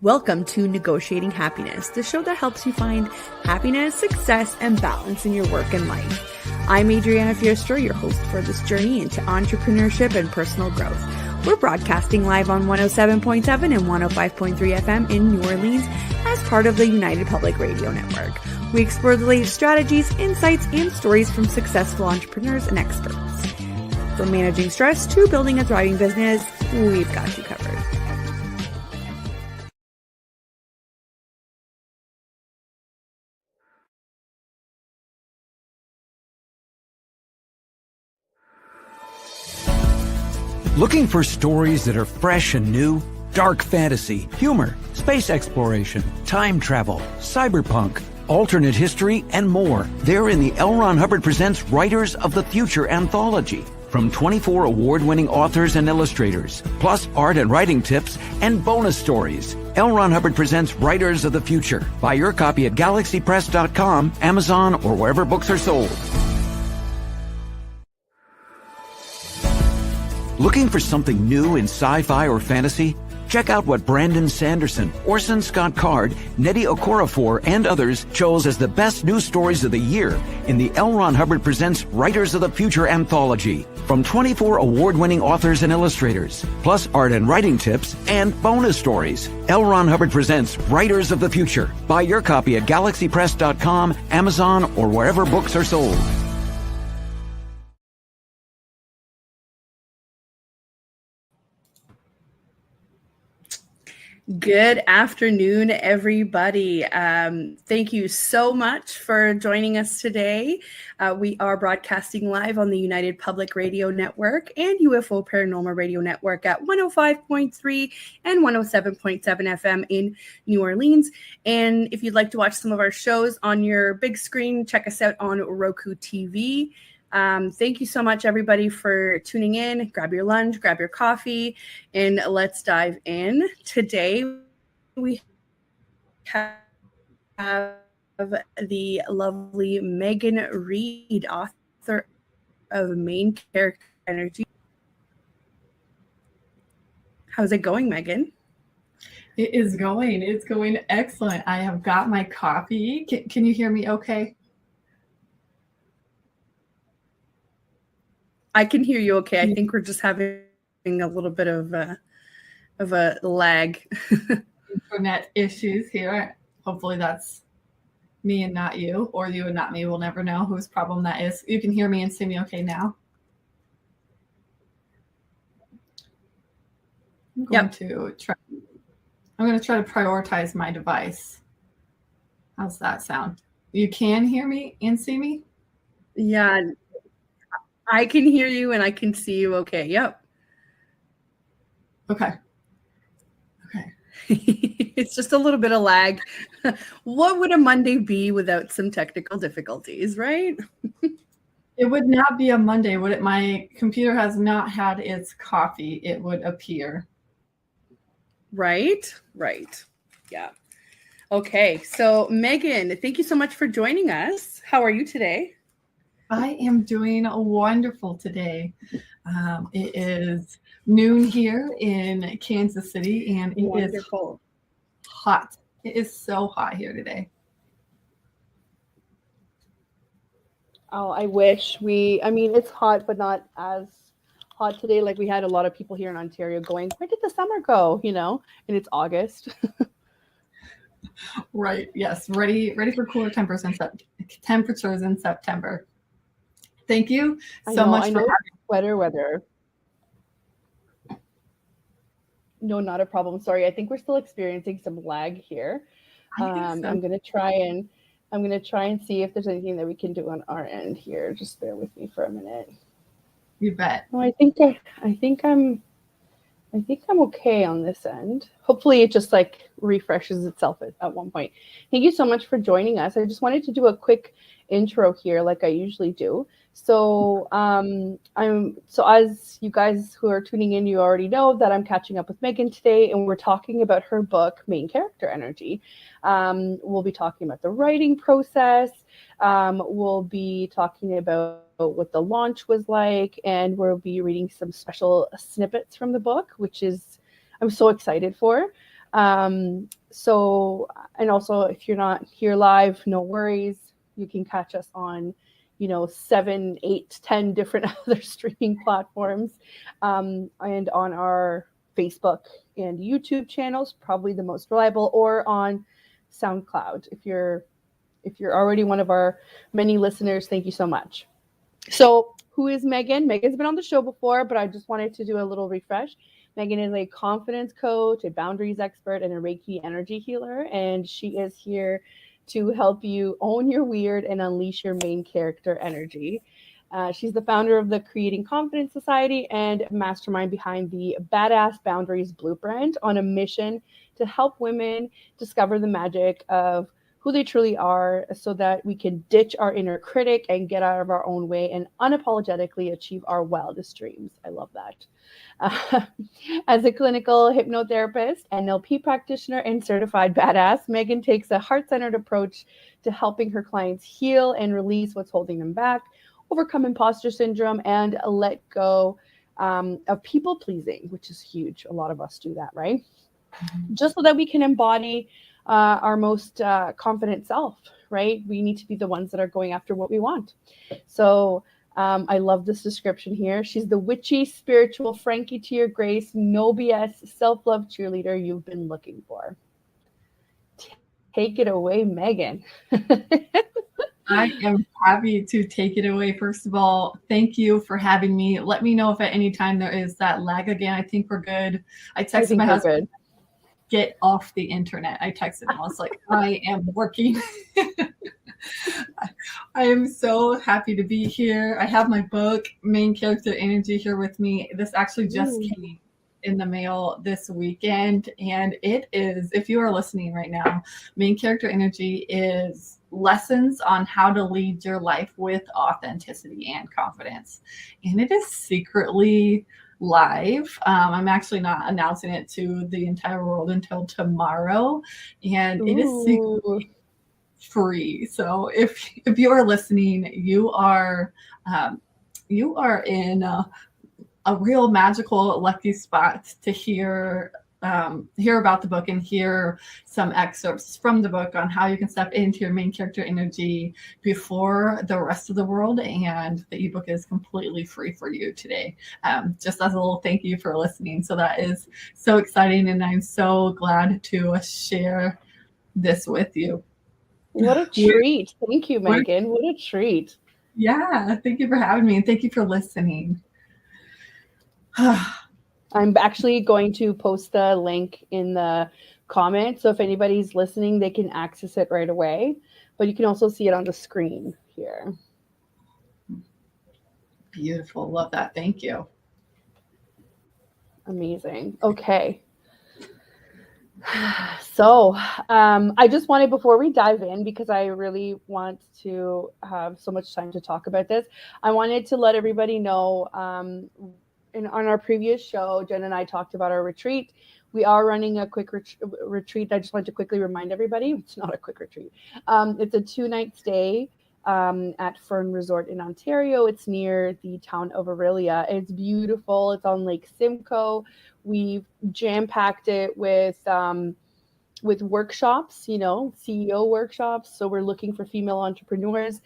Welcome to Negotiating Happiness, the show that helps you find happiness, success, and balance in your work and life. I'm Adriana, your host for this journey into entrepreneurship and personal growth. We're broadcasting live on 107.7 and 105.3 FM in New Orleans as part of the United Public Radio Network. We explore the latest strategies, insights, and stories from successful entrepreneurs and experts. From managing stress to building a thriving business, we've got you covered. Looking for stories that are fresh and new? Dark fantasy, humor, space exploration, time travel, cyberpunk, alternate history, and more. They're in the L. Ron Hubbard Presents Writers of the Future anthology. From 24 award-winning authors and illustrators, plus art and writing tips and bonus stories. L. Ron Hubbard Presents Writers of the Future. Buy your copy at galaxypress.com, Amazon, or wherever books are sold. Looking for something new in sci-fi or fantasy? Check out what Brandon Sanderson, Orson Scott Card, Nnedi Okorafor, and others chose as the best news stories of the year in the L. Ron Hubbard Presents Writers of the Future anthology. From 24 award-winning authors and illustrators, plus art and writing tips and bonus stories. L. Ron Hubbard Presents Writers of the Future. Buy your copy at galaxypress.com, Amazon, or wherever books are sold. Good afternoon, everybody. Thank you so much for joining us today. We are broadcasting live on the United Public Radio Network and UFO Paranormal Radio Network at 105.3 and 107.7 FM in New Orleans. And if you'd like to watch some of our shows on your big screen, check us out on Roku TV. Thank you so much, everybody, for tuning in. Grab your lunch, grab your coffee, and let's dive in. Today, we have the lovely Megan Reed, author of Main Character Energy. How's it going, Megan? It is going. It's going excellent. I have got my coffee. Can you hear me okay? I can hear you okay. I think we're just having a little bit of a lag. Internet issues here. Hopefully that's me and not you, or you and not me. We'll never know whose problem that is. You can hear me and see me okay now. I'm going to try to prioritize my device. How's that sound? You can hear me and see me? Yeah. I can hear you and I can see you okay. Yep. Okay. It's just a little bit of lag. What would a Monday be without some technical difficulties, right? It would not be a Monday, would it? My computer has not had its coffee, it would appear. Right. Yeah. Okay. So Megan, thank you so much for joining us. How are you today? I am doing wonderful today. It is noon here in Kansas City, and it is hot. It is so hot here today. Oh, I wish it's hot, but not as hot today. Like we had a lot of people here in Ontario going, where did the summer go? And it's August. Right. Yes. Ready for cooler temperatures in September. Thank you so much for sweater weather. No, not a problem. Sorry, I think we're still experiencing some lag here. I'm gonna try and see if there's anything that we can do on our end here. Just bear with me for a minute. You bet. No, I think I'm okay on this end. Hopefully it just refreshes itself at one point. Thank you so much for joining us. I just wanted to do a quick intro here like I usually do. So as you guys who are tuning in, you already know that I'm catching up with Megan today, and we're talking about her book, Main Character Energy. We'll be talking about the writing process. We'll be talking about what the launch was like, and we'll be reading some special snippets from the book, which I'm so excited for. So, and also if you're not here live, no worries. You can catch us on, 7, 8, 10 different other streaming platforms, and on our Facebook and YouTube channels, probably the most reliable, or on SoundCloud. If you're already one of our many listeners, thank you so much. So who is Megan? Megan's been on the show before, but I just wanted to do a little refresh. Megan is a confidence coach, a boundaries expert, and a Reiki energy healer. And she is here to help you own your weird and unleash your main character energy. She's the founder of the Creating Confidence Society and mastermind behind the Badass Boundaries Blueprint, on a mission to help women discover the magic of who they truly are, so that we can ditch our inner critic and get out of our own way and unapologetically achieve our wildest dreams. I love that. As a clinical hypnotherapist, NLP practitioner, and certified badass, Megan takes a heart-centered approach to helping her clients heal and release what's holding them back, overcome imposter syndrome, and let go of people-pleasing, which is huge. A lot of us do that, right? Just so that we can embody our most confident self, right? We need to be the ones that are going after what we want. So I love this description here. She's the witchy, spiritual, Frankie to your grace, no BS, self-love cheerleader you've been looking for. Take it away, Megan. I am happy to take it away. First of all, thank you for having me. Let me know if at any time there is that lag again. I think we're good. I texted my husband. Get off the internet. I texted him. I was like, I am working. I am so happy to be here. I have my book, Main Character Energy, here with me. This actually just came in the mail this weekend. And it is, if you are listening right now, Main Character Energy is lessons on how to lead your life with authenticity and confidence. And it is secretly live. I'm actually not announcing it to the entire world until tomorrow, and it is secretly free. So if you are listening, you are in a real magical lucky spot to hear about the book and hear some excerpts from the book on how you can step into your main character energy before the rest of the world. And the ebook is completely free for you today, just as a little thank you for listening. So that is so exciting, and I'm so glad to share this with you. What a treat. Thank you, Megan. What a treat. Yeah, thank you for having me, and thank you for listening. I'm actually going to post the link in the comments. So if anybody's listening, they can access it right away. But you can also see it on the screen here. Beautiful. Love that. Thank you. Amazing. Okay. So I just wanted, before we dive in, because I really want to have so much time to talk about this, I wanted to let everybody know, on our previous show, Jen and I talked about our retreat. We are running a quick retreat. I just want to quickly remind everybody, it's not a quick retreat. It's a 2-night stay at Fern Resort in Ontario. It's near the town of Aurelia. It's beautiful. It's on Lake Simcoe. We've jam-packed it with workshops, CEO workshops. So we're looking for female entrepreneurs.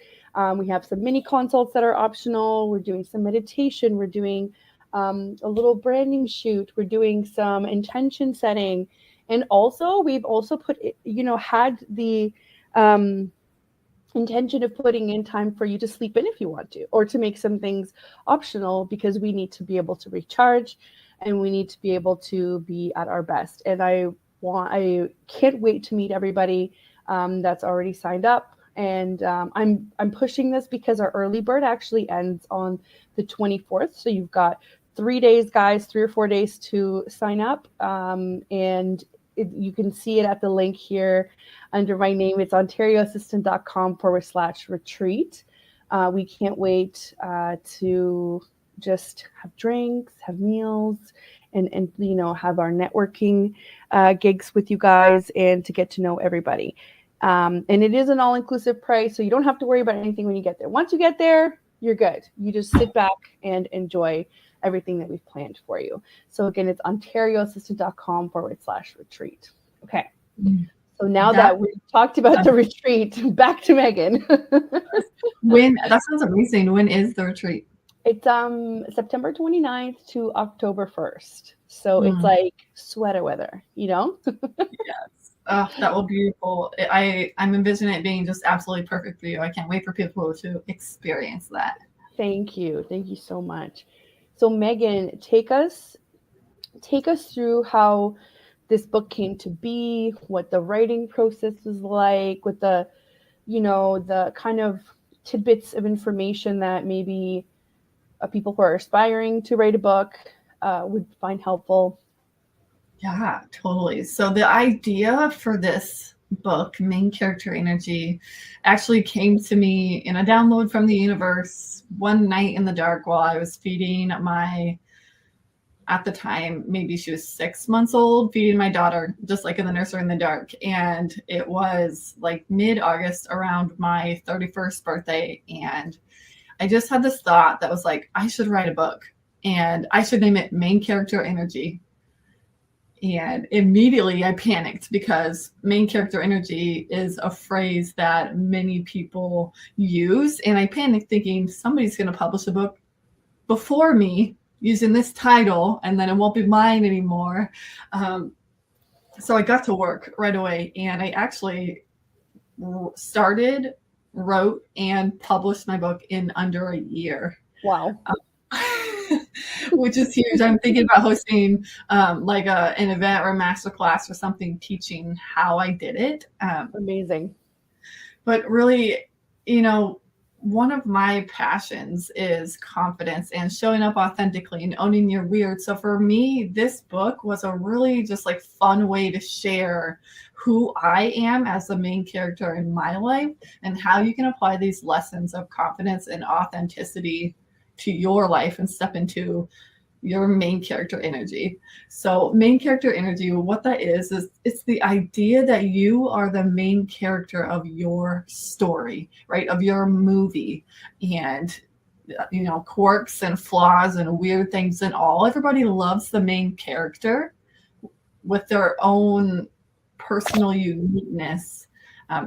We have some mini consults that are optional. We're doing some meditation. We're doing a little branding shoot. We're doing some intention setting. And also we've also had the intention of putting in time for you to sleep in if you want to, or to make some things optional, because we need to be able to recharge and we need to be able to be at our best. And I can't wait to meet everybody that's already signed up. And I'm pushing this because our early bird actually ends on the 24th. So you've got 3 days, guys, 3 or 4 days to sign up. And you can see it at the link here under my name. It's ontarioassistant.com/retreat. We can't wait to just have drinks, have meals, and have our networking gigs with you guys, and to get to know everybody. And it is an all-inclusive price, so you don't have to worry about anything when you get there. Once you get there, you're good. You just sit back and enjoy everything that we've planned for you. So again, it's ontarioassistant.com/retreat. Okay. So now that we've talked about the retreat, back to Megan. That sounds amazing. When is the retreat? It's September 29th to October 1st. So it's like sweater weather, you know? Yes. Oh, that will be beautiful. I'm envisioning it being just absolutely perfect for you. I can't wait for people to experience that. Thank you. Thank you so much. So Megan, take us through how this book came to be, what the writing process was like, with the, you know, the kind of tidbits of information that maybe people who are aspiring to write a book would find helpful. Yeah, totally. So the idea for this book, Main Character Energy, actually came to me in a download from the universe one night in the dark while I was feeding at the time, maybe she was 6 months old, feeding my daughter, just like in the nursery in the dark. And it was like mid-August, around my 31st birthday. And I just had this thought that was like, I should write a book and I should name it Main Character Energy. And immediately I panicked because main character energy is a phrase that many people use. And I panicked thinking somebody's going to publish a book before me using this title, and then it won't be mine anymore. So I got to work right away, and I actually started, wrote, and published my book in under a year. Wow. Which is huge. I'm thinking about hosting like an event or a masterclass or something, teaching how I did it. Amazing. But really, you know, one of my passions is confidence and showing up authentically and owning your weird. So for me, this book was a really just like fun way to share who I am as the main character in my life and how you can apply these lessons of confidence and authenticity to your life and step into your main character energy. So main character energy, what that is it's the idea that you are the main character of your story, right? Of your movie. And, you know, quirks and flaws and weird things and all. Everybody loves the main character with their own personal uniqueness.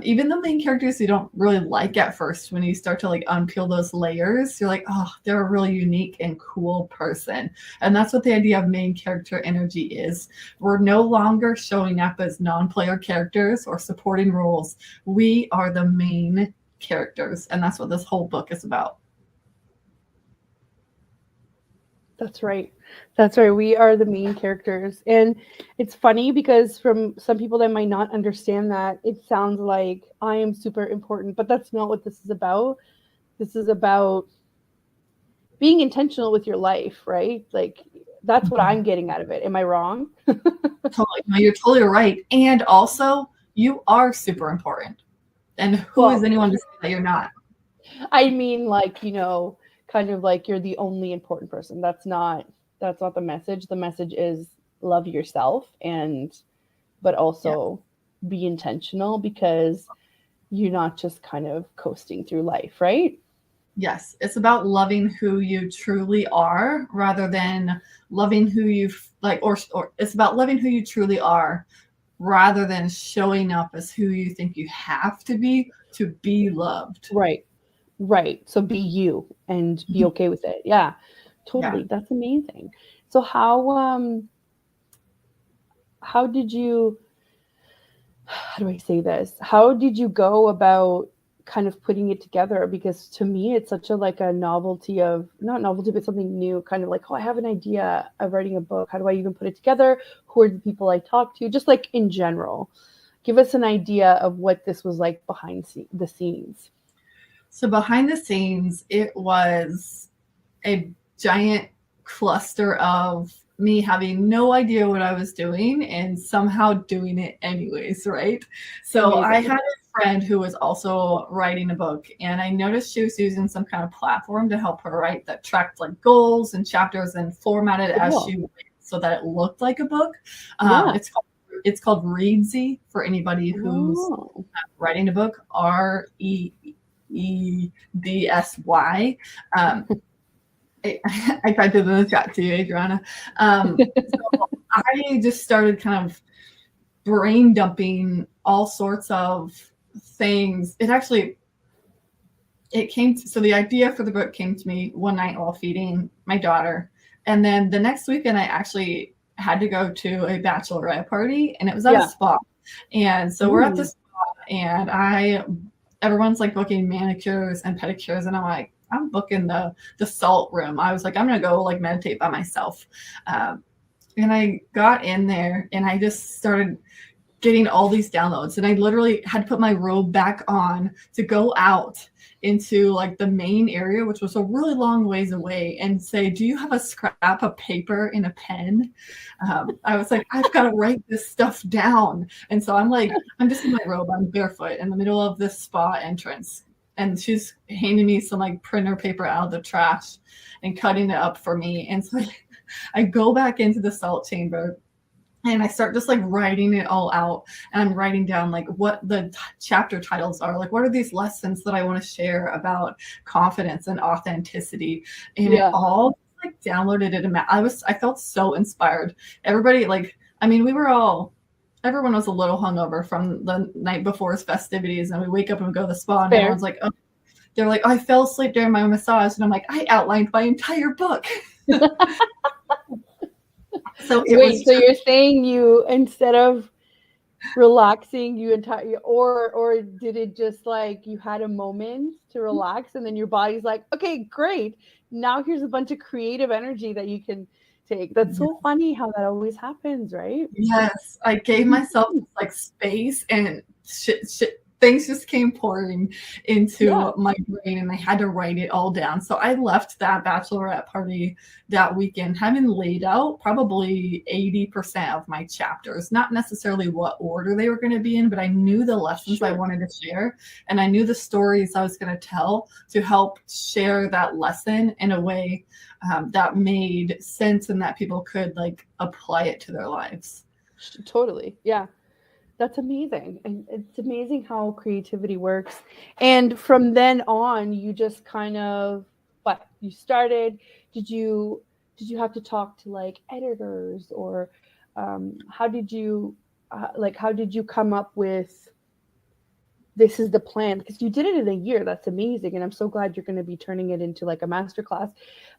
Even the main characters you don't really like at first, when you start to like unpeel those layers, you're like, oh, they're a really unique and cool person. And that's what the idea of main character energy is. We're no longer showing up as non-player characters or supporting roles. We are the main characters. And that's what this whole book is about. That's right. That's right. We are the main characters. And it's funny because from some people that might not understand that, it sounds like I am super important, but that's not what this is about. This is about being intentional with your life, right? Like that's what I'm getting out of it. Am I wrong? Totally. No, you're totally right. And also, you are super important. And who is anyone to say that you're not? I mean, like, you know, kind of like you're the only important person. That's not the message. The message is love yourself but also be intentional, because you're not just kind of coasting through life, right? Yes. It's about loving who you truly are rather than loving who you like, or it's about loving who you truly are rather than showing up as who you think you have to be loved. Right. Right. So be you and be okay with it. Yeah, totally. Yeah. That's amazing. So how did you, how do I say this? How did you go about kind of putting it together? Because to me, it's such a, like a novelty of, not novelty, but something new, kind of like, oh, I have an idea of writing a book. How do I even put it together? Who are the people I talk to? Just like in general, give us an idea of what this was like behind the scenes. So behind the scenes, it was a giant cluster of me having no idea what I was doing and somehow doing it anyways, right? So amazing. I had a friend who was also writing a book, and I noticed she was using some kind of platform to help her write that tracked like goals and chapters and formatted as she went so that it looked like a book. It's called Reedsy for anybody who's writing a book, REEDSY. I tried to do the chat to you, Adriana. So I just started kind of brain dumping all sorts of things. So the idea for the book came to me one night while feeding my daughter. And then the next weekend, I actually had to go to a bachelorette party, and it was at a spa. And so we're at the spa, and everyone's like booking manicures and pedicures. And I'm like, I'm booking the salt room. I was like, I'm going to go like meditate by myself. And I got in there and I just started getting all these downloads, and I literally had to put my robe back on to go out into like the main area, which was a really long ways away, and say, do you have a scrap of paper and a pen? I was like, I've got to write this stuff down. And so I'm just in my robe, I'm barefoot in the middle of this spa entrance, and she's handing me some like printer paper out of the trash and cutting it up for me. And so I go back into the salt chamber, and I start just like writing it all out, and I'm writing down like what the chapter titles are, like what are these lessons that I want to share about confidence and authenticity, and it all like downloaded it. I felt so inspired. Everybody, like, I mean, everyone was a little hungover from the night before's festivities, and we wake up and we go to the spa, and everyone's like, oh, they're like, I fell asleep during my massage, and I'm like, I outlined my entire book. So you're saying you, instead of relaxing, or did it just like you had a moment to relax and then your body's like, okay, great, now here's a bunch of creative energy that you can take? That's so funny how that always happens, right? Yes, I gave myself like space, and things just came pouring into my brain, and I had to write it all down. So I left that bachelorette party that weekend having laid out probably 80% of my chapters, not necessarily what order they were going to be in, but I knew the lessons I wanted to share, and I knew the stories I was going to tell to help share that lesson in a way that made sense and that people could like apply it to their lives. Totally. Yeah. That's amazing. And it's amazing how creativity works. And from then on, you just kind of, you started, did you have to talk to like editors, or how did you come up with, this is the plan? Because you did it in a year. That's amazing. And I'm so glad you're going to be turning it into like a masterclass.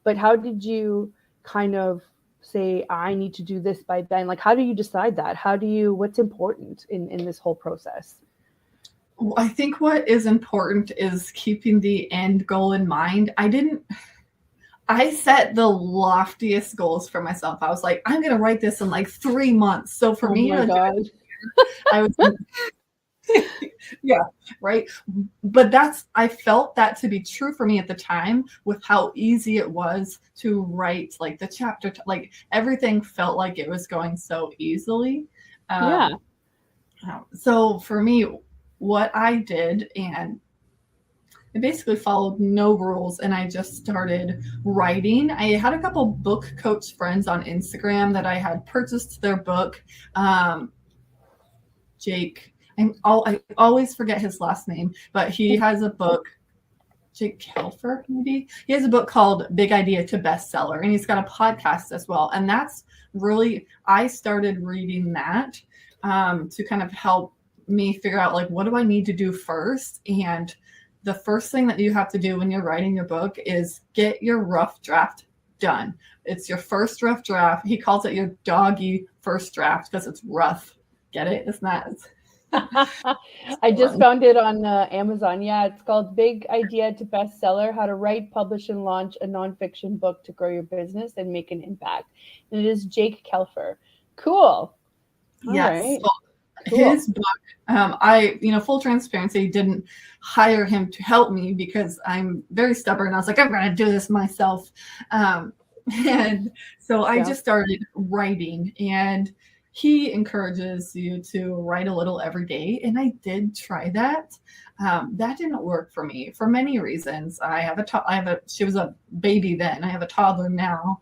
But how did you kind of say, I need to do this by then? Like, how do you decide that? What's important in this whole process? Well, I think what is important is keeping the end goal in mind. I set the loftiest goals for myself. I was like, I'm going to write this in like 3 months. So for me, I was yeah, right. But I felt that to be true for me at the time, with how easy it was to write like the chapter, like everything felt like it was going so easily. So for me, what I did, and I basically followed no rules, and I just started writing. I had a couple book coach friends on Instagram that I had purchased their book. Jake, I always forget his last name, but he has a book, Jake Kelfer, maybe. He has a book called Big Idea to Bestseller, and he's got a podcast as well. And that's really, I started reading that to kind of help me figure out, like, what do I need to do first? And the first thing that you have to do when you're writing your book is get your rough draft done. It's your first rough draft. He calls it your doggy first draft because it's rough. Get it? It's not. I just found it on Amazon. Yeah, it's called Big Idea to Bestseller: How to Write, Publish, and Launch a Nonfiction Book to Grow Your Business and Make an Impact. And it is Jake Kelfer. Cool. Yes. Right. Cool. His book, full transparency, didn't hire him to help me because I'm very stubborn. I was like, I'm going to do this myself. And so I just started writing, and he encourages you to write a little every day. And I did try that. That didn't work for me for many reasons. She was a baby then. I have a toddler now.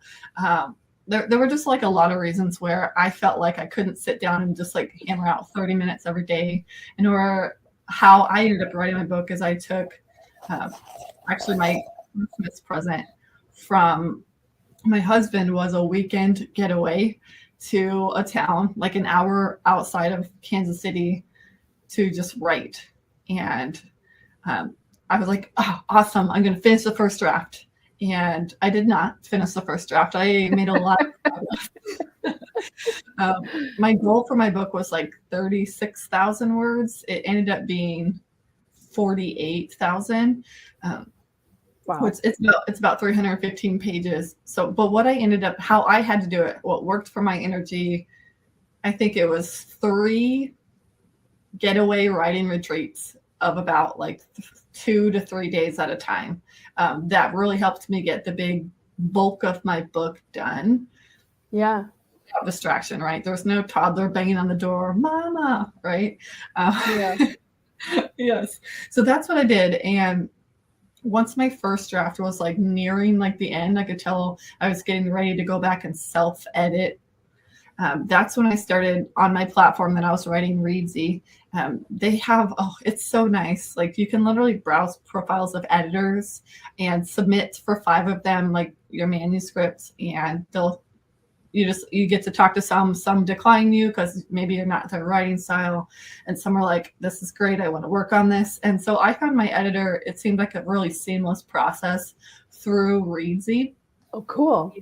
There were just like a lot of reasons where I felt like I couldn't sit down and just like hammer out 30 minutes every day. And how I ended up writing my book is I took actually my Christmas present from my husband was a weekend getaway to a town like an hour outside of Kansas City to just write. And I was like, oh, awesome. I'm going to finish the first draft. And I did not finish the first draft. I made a lot of progress. My goal for my book was like 36,000 words. It ended up being 48,000. Wow. It's about 315 pages. So, but what I ended up, how I had to do it, what worked for my energy, I think it was 3 getaway writing retreats of about like 2 to 3 days at a time. That really helped me get the big bulk of my book done. Yeah. Without distraction, right? There's no toddler banging on the door, mama, right? Yeah. Yes. So that's what I did. And once my first draft was like nearing like the end, I could tell I was getting ready to go back and self-edit. That's when I started on my platform that I was writing, Reedsy. They have, it's so nice. Like you can literally browse profiles of editors and submit for 5 of them, like your manuscripts, and you get to talk to some decline you because maybe you're not their writing style, and some are like, this is great, I want to work on this. And so I found my editor, it seemed like a really seamless process through Reedsy. Oh, cool.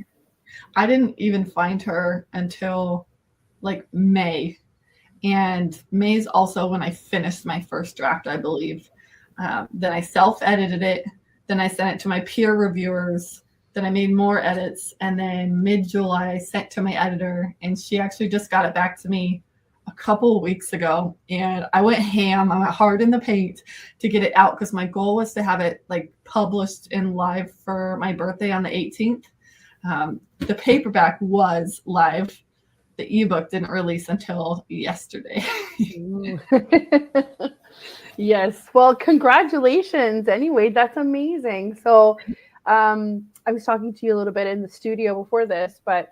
I didn't even find her until like May. And May's also when I finished my first draft, I believe. Then I self-edited it. Then I sent it to my peer reviewers. Then I made more edits. And then mid-July, I sent to my editor. And she actually just got it back to me a couple of weeks ago. And I went ham. I went hard in the paint to get it out because my goal was to have it like published in live for my birthday on the 18th. The paperback was live. The ebook didn't release until yesterday. Yes. Well, congratulations. Anyway, that's amazing. So I was talking to you a little bit in the studio before this, but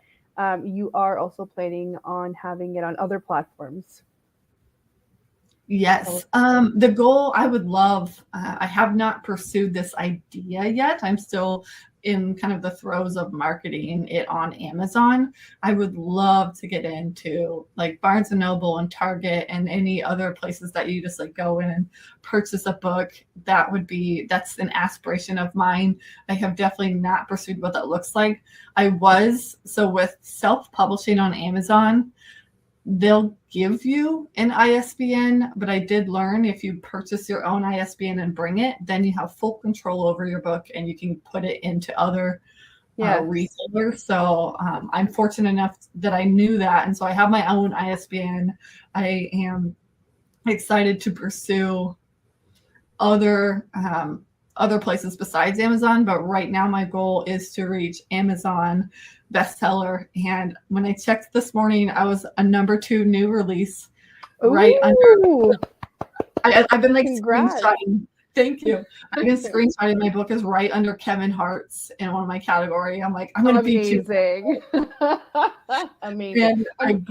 you are also planning on having it on other platforms. Yes. The goal, I would love, I have not pursued this idea yet. I'm still in kind of the throes of marketing it on Amazon. I would love to get into like Barnes & Noble and Target and any other places that you just like go in and purchase a book. That's an aspiration of mine. I have definitely not pursued what that looks like. So with self-publishing on Amazon, they'll give you an ISBN, but I did learn if you purchase your own ISBN and bring it, then you have full control over your book and you can put it into other retailers. So I'm fortunate enough that I knew that. And so I have my own ISBN. I am excited to pursue other places besides Amazon, but right now my goal is to reach Amazon bestseller. And when I checked this morning, I was a #2 new release. Ooh. Right under. I've been like Congrats. screenshotting. Thank you. I've been screenshotting. My book is right under Kevin Hart's in one of my category. I'm like, I'm going to beat you. Amazing. And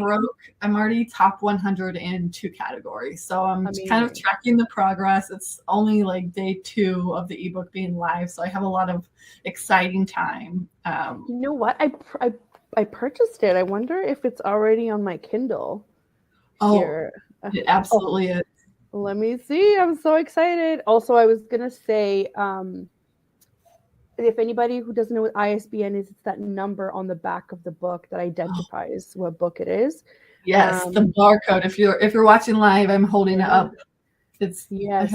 I'm already top 100 in 2 categories. So I'm kind of tracking the progress. It's only like day 2 of the ebook being live. So I have a lot of exciting time. You know what? I purchased it. I wonder if it's already on my Kindle. Here. It absolutely is. Let me see. I'm so excited. Also, I was going to say, if anybody who doesn't know what ISBN is, it's that number on the back of the book that identifies what book it is. Yes, the barcode. If you're watching live, I'm holding it up. I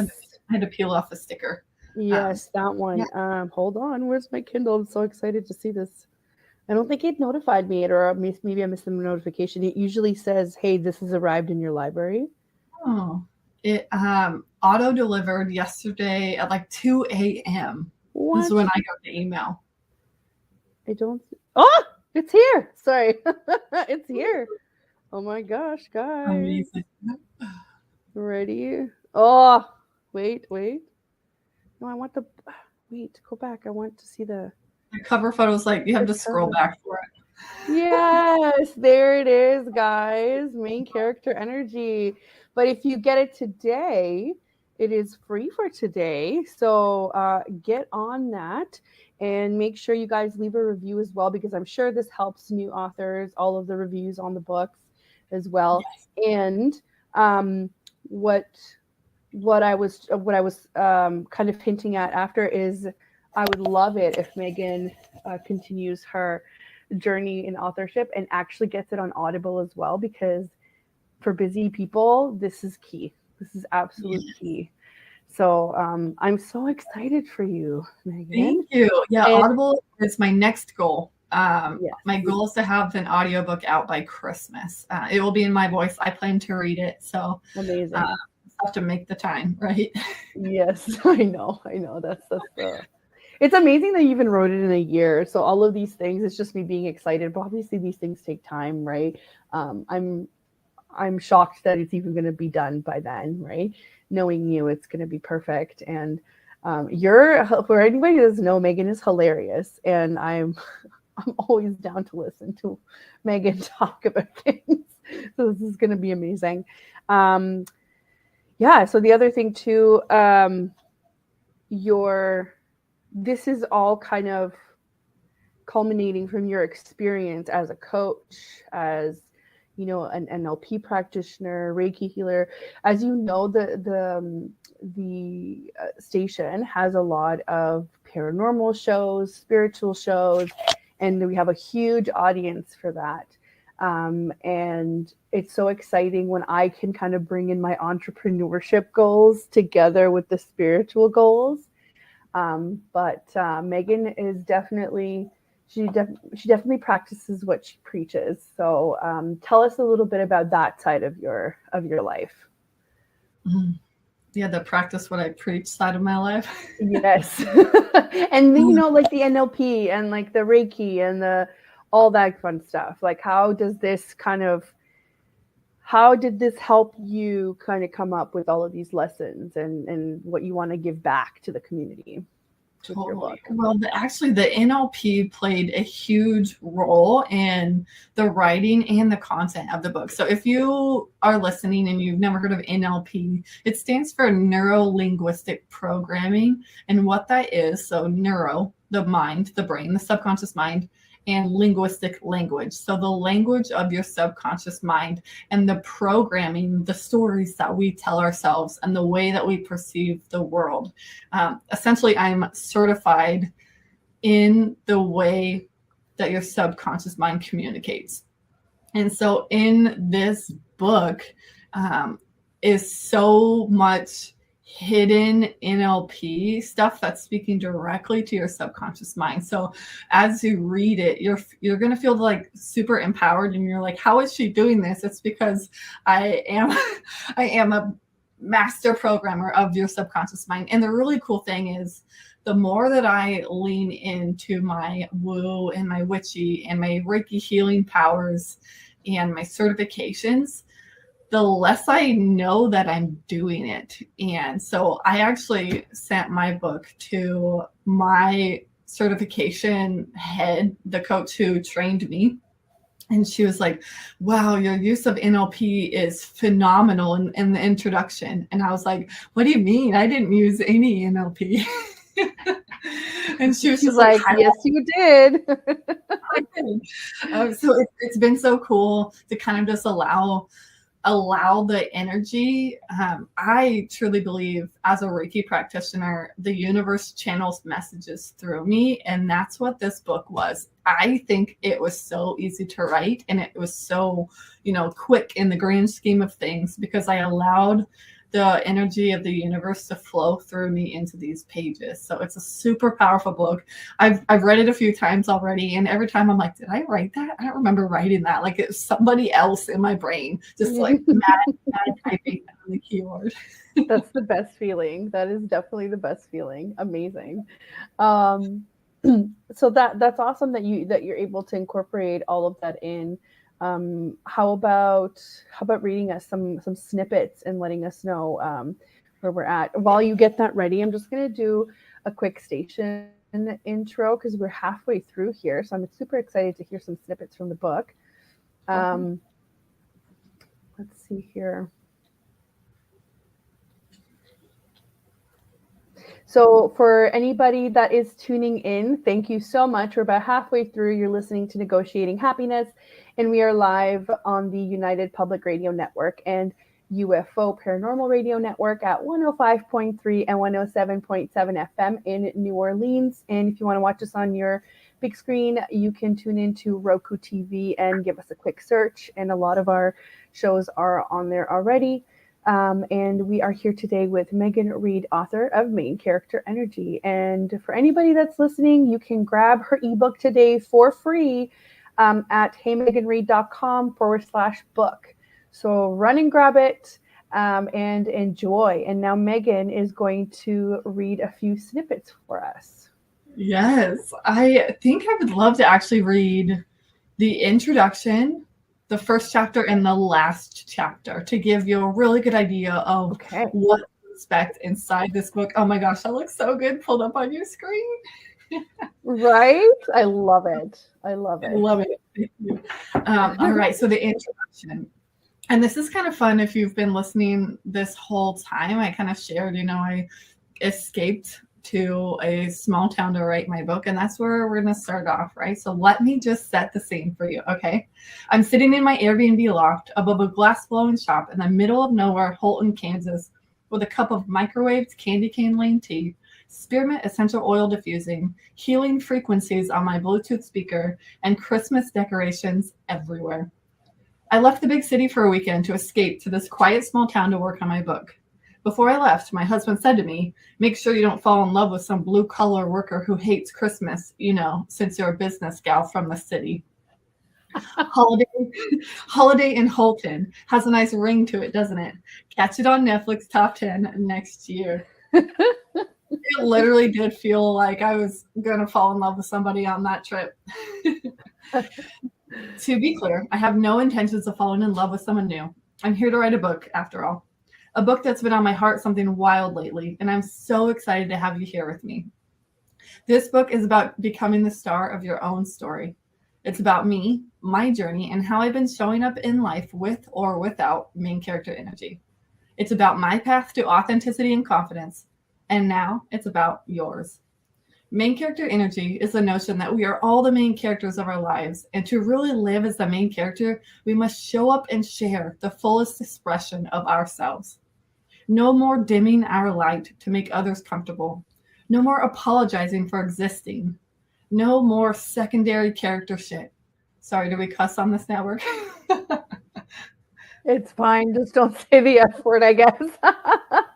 had to peel off a sticker. Yes, that one. Yeah. Hold on. Where's my Kindle? I'm so excited to see this. I don't think it notified me, or maybe I missed the notification. It usually says, "Hey, this has arrived in your library." Oh. It auto delivered yesterday at like 2 a.m. This is when I got the email. Oh, it's here. Sorry. It's here. Oh my gosh, guys. Amazing. Ready? Oh, wait. No, go back. I want to see the cover photos. Like you have to scroll back for it. Yes, there it is, guys. Main character energy. But if you get it today, it is free for today. So get on that. And make sure you guys leave a review as well, because I'm sure this helps new authors, all of the reviews on the books as well. Yes. And what I was kind of hinting at after is, I would love it if Megan continues her journey in authorship and actually gets it on Audible as well, because for busy people, this is key. This is absolute key. So I'm so excited for you, Megan. Thank you. Yeah, and Audible is my next goal. My goal is to have an audiobook out by Christmas. It will be in my voice. I plan to read it. So amazing. Have to make the time, right? Yes, I know. That's it's amazing that you even wrote it in a year. So all of these things, it's just me being excited. But obviously these things take time, right? I'm shocked that it's even going to be done by then, right? Knowing you, it's going to be perfect. And for anybody who doesn't know, Megan is hilarious, and I'm always down to listen to Megan talk about things. So this is going to be amazing. Yeah. So the other thing too, this is all kind of culminating from your experience as a coach, as an NLP practitioner, Reiki healer. As you know, the station has a lot of paranormal shows, spiritual shows, and we have a huge audience for that. And it's so exciting when I can kind of bring in my entrepreneurship goals together with the spiritual goals. But Megan is definitely, she definitely practices what she preaches. So tell us a little bit about that side of your life. Yeah, the practice what I preach side of my life. Yes. And like the NLP and like the Reiki and all that fun stuff. Like how did this help you kind of come up with all of these lessons and what you want to give back to the community? Totally. Well, actually, the NLP played a huge role in the writing and the content of the book. So if you are listening and you've never heard of NLP, it stands for neuro-linguistic programming. And what that is, so neuro, the mind, the brain, the subconscious mind, and linguistic language. So the language of your subconscious mind and the programming, the stories that we tell ourselves and the way that we perceive the world. Essentially, I'm certified in the way that your subconscious mind communicates. And so in this book is so much hidden NLP stuff that's speaking directly to your subconscious mind. So as you read it, you're going to feel like super empowered, and you're like, how is she doing this? It's because I am a master programmer of your subconscious mind. And the really cool thing is, the more that I lean into my woo and my witchy and my Reiki healing powers and my certifications, the less I know that I'm doing it. And so I actually sent my book to my certification head, the coach who trained me. And she was like, wow, your use of NLP is phenomenal in the introduction. And I was like, what do you mean? I didn't use any NLP. And she was just like, yes, you did. I did. So it's been so cool to kind of just allow the energy. I truly believe as a Reiki practitioner, the universe channels messages through me. And that's what this book was. I think it was so easy to write, and it was so, quick in the grand scheme of things, because I allowed the energy of the universe to flow through me into these pages. So it's a super powerful book. I've read it a few times already, and every time I'm like, did I write that? I don't remember writing that. Like, it was somebody else in my brain, just like mad typing on the keyboard. That's the best feeling. That is definitely the best feeling. Amazing. So that's awesome that you're able to incorporate all of that in. How about reading us some snippets and letting us know where we're at? While you get that ready, I'm just going to do a quick station intro because we're halfway through here. So I'm super excited to hear some snippets from the book. Let's see here. So for anybody that is tuning in, thank you so much. We're about halfway through. You're listening to Negotiating Happiness, and we are live on the United Public Radio Network and UFO Paranormal Radio Network at 105.3 and 107.7 FM in New Orleans. And if you want to watch us on your big screen, you can tune into Roku TV and give us a quick search. And a lot of our shows are on there already. And we are here today with Megan Reed, author of Main Character Energy. And for anybody that's listening, you can grab her ebook today for free at heymeganreed.com/book. So run and grab it and enjoy. And now Megan is going to read a few snippets for us. Yes, I think I would love to actually read the introduction, the first chapter, and the last chapter to give you a really good idea of what to expect inside this book. Oh my gosh, that looks so good pulled up on your screen. Right? I love it. I love it. I love it. Thank you. All right, so the introduction. And this is kind of fun if you've been listening this whole time. I kind of shared, I escaped to a small town to write my book, and that's where we're going to start off, right? So let me just set the scene for you, okay? I'm sitting in my Airbnb loft above a glass-blowing shop in the middle of nowhere, Holton, Kansas, with a cup of microwaved candy cane lane tea, spearmint essential oil diffusing, healing frequencies on my Bluetooth speaker, and Christmas decorations everywhere. I left the big city for a weekend to escape to this quiet small town to work on my book. Before I left, my husband said to me, make sure you don't fall in love with some blue-collar worker who hates Christmas, since you're a business gal from the city. Holiday in Holton has a nice ring to it, doesn't it? Catch it on Netflix Top 10 next year. It literally did feel like I was going to fall in love with somebody on that trip. To be clear, I have no intentions of falling in love with someone new. I'm here to write a book, after all. A book that's been on my heart something wild lately, and I'm so excited to have you here with me. This book is about becoming the star of your own story. It's about me, my journey, and how I've been showing up in life with or without main character energy. It's about my path to authenticity and confidence, and now it's about yours. Main character energy is the notion that we are all the main characters of our lives, and to really live as the main character, we must show up and share the fullest expression of ourselves. No more dimming our light to make others comfortable. No more apologizing for existing. No more secondary character shit. Sorry, do we cuss on this network? It's fine. Just don't say the F word, I guess.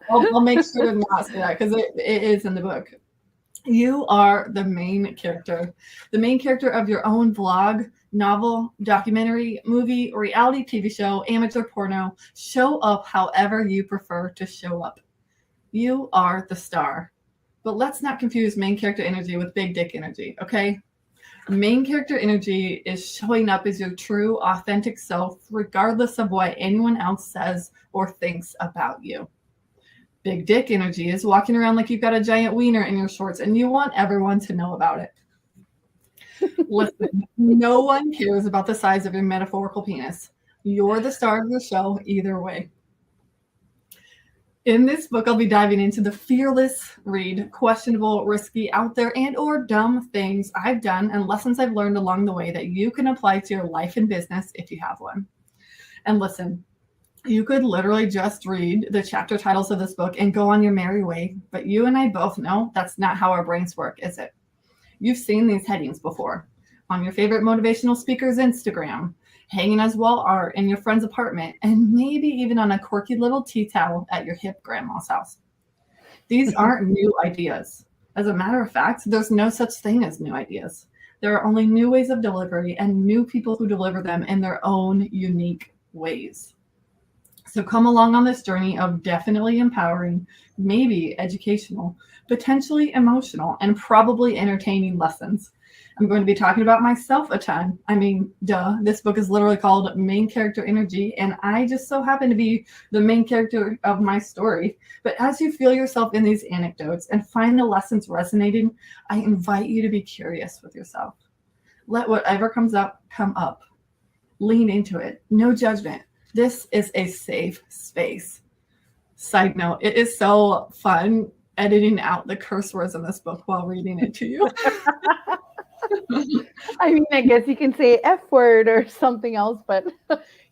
I'll make sure to not say that because it is in the book. You are the main character of your own vlog, novel, documentary, movie, reality TV show, amateur porno. Show up however you prefer to show up. You are the star. But let's not confuse main character energy with big dick energy, okay? Main character energy is showing up as your true, authentic self, regardless of what anyone else says or thinks about you. Big dick energy is walking around like you've got a giant wiener in your shorts and you want everyone to know about it. Listen, no one cares about the size of your metaphorical penis. You're the star of the show either way. In this book, I'll be diving into the fearless read, questionable, risky, out there, and or dumb things I've done and lessons I've learned along the way that you can apply to your life and business if you have one. And listen, you could literally just read the chapter titles of this book and go on your merry way, but you and I both know that's not how our brains work, is it? You've seen these headings before on your favorite motivational speaker's Instagram, hanging as wall art in your friend's apartment, and maybe even on a quirky little tea towel at your hip grandma's house. These aren't new ideas. As a matter of fact, there's no such thing as new ideas. There are only new ways of delivery and new people who deliver them in their own unique ways. So come along on this journey of definitely empowering, maybe educational, potentially emotional, and probably entertaining lessons. I'm going to be talking about myself a ton. I mean, duh, this book is literally called Main Character Energy, and I just so happen to be the main character of my story. But as you feel yourself in these anecdotes and find the lessons resonating, I invite you to be curious with yourself. Let whatever comes up, come up. Lean into it. No judgment. This is a safe space. Side note, it is so fun editing out the curse words in this book while reading it to you. I mean, I guess you can say F word or something else, but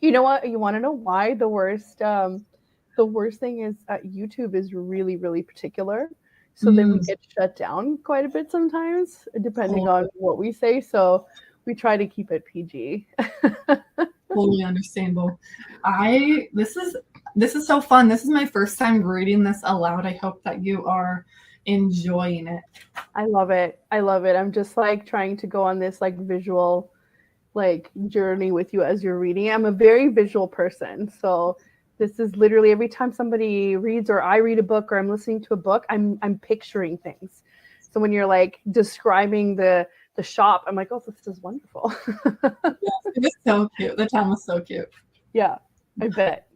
you know what? You want to know why the worst thing is YouTube is really, really particular. So then we get shut down quite a bit sometimes, depending on what we say. So we try to keep it PG. Totally understandable. This is so fun. This is my first time reading this aloud. I hope that you are enjoying it. I love it. I'm just like trying to go on this like visual like journey with you as you're reading. I'm a very visual person. So this is literally every time somebody reads or I read a book or I'm listening to a book, I'm picturing things. So when you're like describing the shop, I'm like, oh, this is wonderful. Yes, it was so cute. The town was so cute. Yeah, I bet.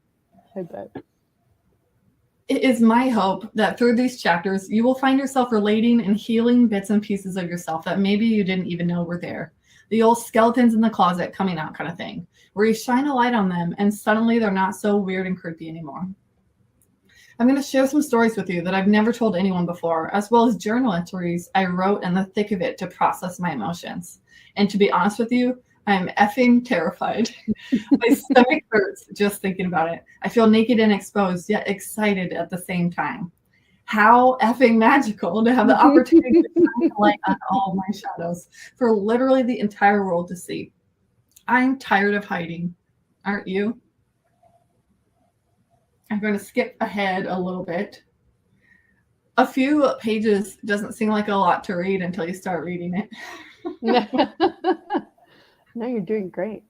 It is my hope that through these chapters, you will find yourself relating and healing bits and pieces of yourself that maybe you didn't even know were there. The old skeletons in the closet coming out kind of thing, where you shine a light on them and suddenly they're not so weird and creepy anymore. I'm going to share some stories with you that I've never told anyone before, as well as journal entries I wrote in the thick of it to process my emotions. And to be honest with you, I'm effing terrified. My stomach hurts just thinking about it. I feel naked and exposed, yet excited at the same time. How effing magical to have the opportunity to shine a light on all my shadows for literally the entire world to see. I'm tired of hiding. Aren't you? I'm going to skip ahead a little bit. A few pages doesn't seem like a lot to read until you start reading it. No, you're doing great.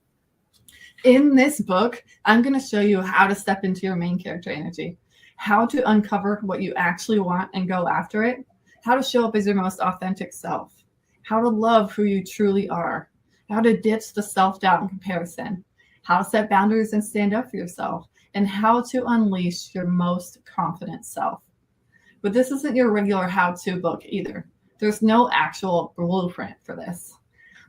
In this book, I'm going to show you how to step into your main character energy, how to uncover what you actually want and go after it, how to show up as your most authentic self, how to love who you truly are, how to ditch the self-doubt and comparison, how to set boundaries and stand up for yourself, and how to unleash your most confident self. But this isn't your regular how-to book either. There's no actual blueprint for this.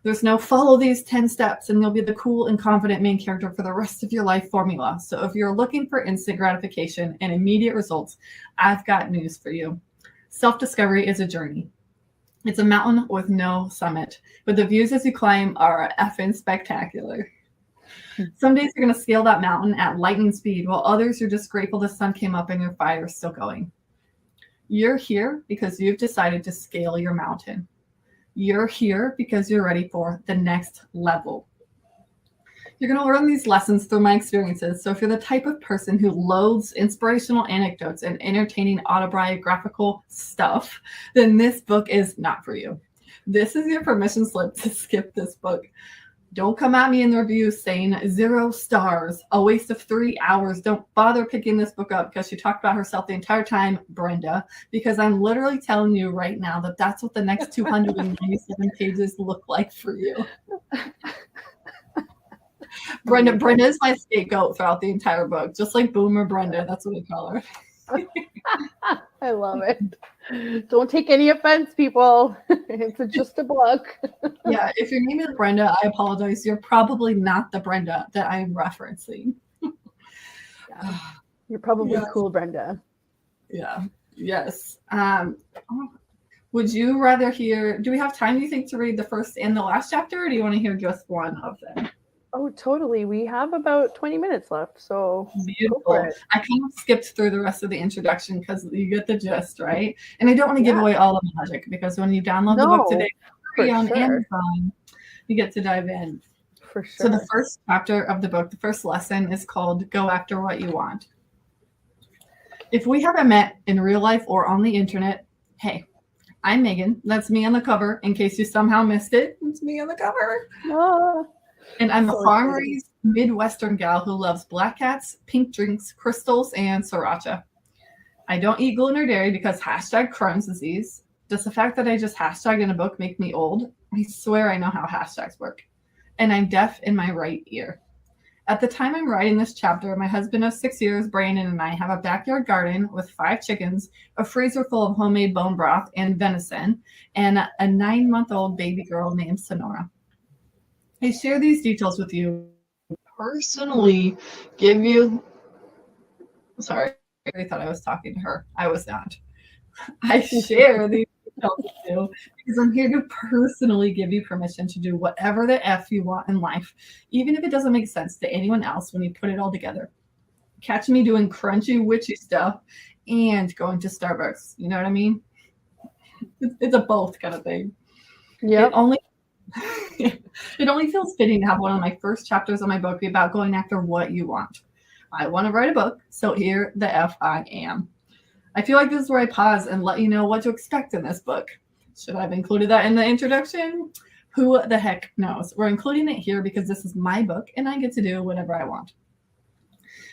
There's no follow these 10 steps and you'll be the cool and confident main character for the rest of your life formula. So if you're looking for instant gratification and immediate results, I've got news for you. Self-discovery is a journey. It's a mountain with no summit, but the views as you climb are effing spectacular. Some days you're going to scale that mountain at lightning speed, while others you're just grateful the sun came up and your fire is still going. You're here because you've decided to scale your mountain. You're here because you're ready for the next level. You're going to learn these lessons through my experiences. So if you're the type of person who loathes inspirational anecdotes and entertaining autobiographical stuff, then this book is not for you. This is your permission slip to skip this book. Don't come at me in the reviews saying 0 stars, a waste of 3 hours. Don't bother picking this book up because she talked about herself the entire time, Brenda, because I'm literally telling you right now that that's what the next 297 pages look like for you. Brenda is my scapegoat throughout the entire book, just like Boomer Brenda. That's what we call her. I love it. Don't take any offense, people. It's just a book. Yeah, if your name is Brenda, I apologize. You're probably not the Brenda that I'm referencing. Yeah. You're probably cool, Brenda. Yeah. Yes. Would you rather hear? Do we have time, do you think, to read the first and the last chapter, or do you want to hear just one of them? Oh, totally. We have about 20 minutes left, so beautiful. I kind of skipped through the rest of the introduction because you get the gist, right? And I don't want to give away all the magic because when you download the book today on Amazon, you get to dive in. For sure. So the first chapter of the book, the first lesson is called Go After What You Want. If we haven't met in real life or on the internet, hey, I'm Megan. That's me on the cover. In case you somehow missed it, it's me on the cover. And I'm a farm-raised Midwestern gal who loves black cats, pink drinks, crystals, and sriracha. I don't eat gluten or dairy because hashtag Crohn's disease. Does the fact that I just hashtagged in a book make me old? I swear I know how hashtags work. And I'm deaf in my right ear. At the time I'm writing this chapter, my husband of 6 years, Brandon, and I have a backyard garden with 5 chickens, a freezer full of homemade bone broth and venison, and a 9-month-old baby girl named Sonora. I share these details with you personally, give you, sorry, I thought I was talking to her. I was not. I share these details with you because I'm here to personally give you permission to do whatever the F you want in life, even if it doesn't make sense to anyone else when you put it all together. Catch me doing crunchy, witchy stuff and going to Starbucks. You know what I mean? It's a both kind of thing. Yeah. It only feels fitting to have one of my first chapters of my book be about going after what you want. I want to write a book, so here the F I am. I feel like this is where I pause and let you know what to expect in this book. Should I have included that in the introduction? Who the heck knows? We're including it here because this is my book and I get to do whatever I want.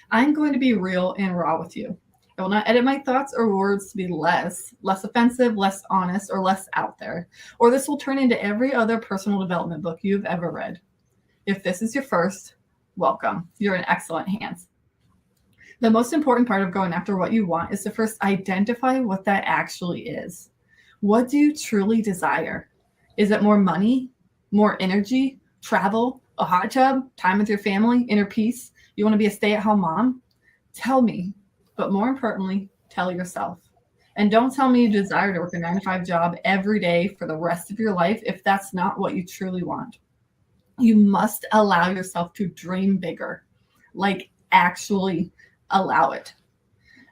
I'm going to be real and raw with you. I will not edit my thoughts or words to be less offensive, less honest, or less out there. Or this will turn into every other personal development book you've ever read. If this is your first, welcome. You're in excellent hands. The most important part of going after what you want is to first identify what that actually is. What do you truly desire? Is it more money, more energy, travel, a hot tub, time with your family, inner peace? You want to be a stay-at-home mom? Tell me, but more importantly, tell yourself. And don't tell me you desire to work a 9-to-5 job every day for the rest of your life if that's not what you truly want. You must allow yourself to dream bigger, like actually allow it.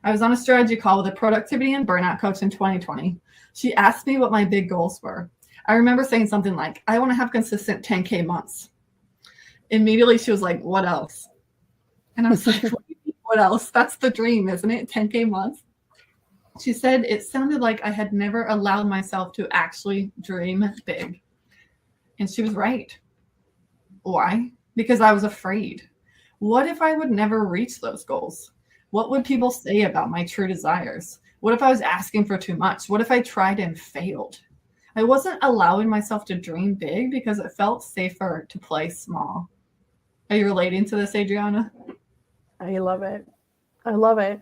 I was on a strategy call with a productivity and burnout coach in 2020. She asked me what my big goals were. I remember saying something like, I want to have consistent 10K months. Immediately she was like, what else? And I was like, what else? That's the dream, isn't it? 10K months. She said it sounded like I had never allowed myself to actually dream big. And she was right. Why? Because I was afraid. What if I would never reach those goals? What would people say about my true desires? What if I was asking for too much? What if I tried and failed? I wasn't allowing myself to dream big because it felt safer to play small. Are you relating to this, Adriana? I love it. I love it.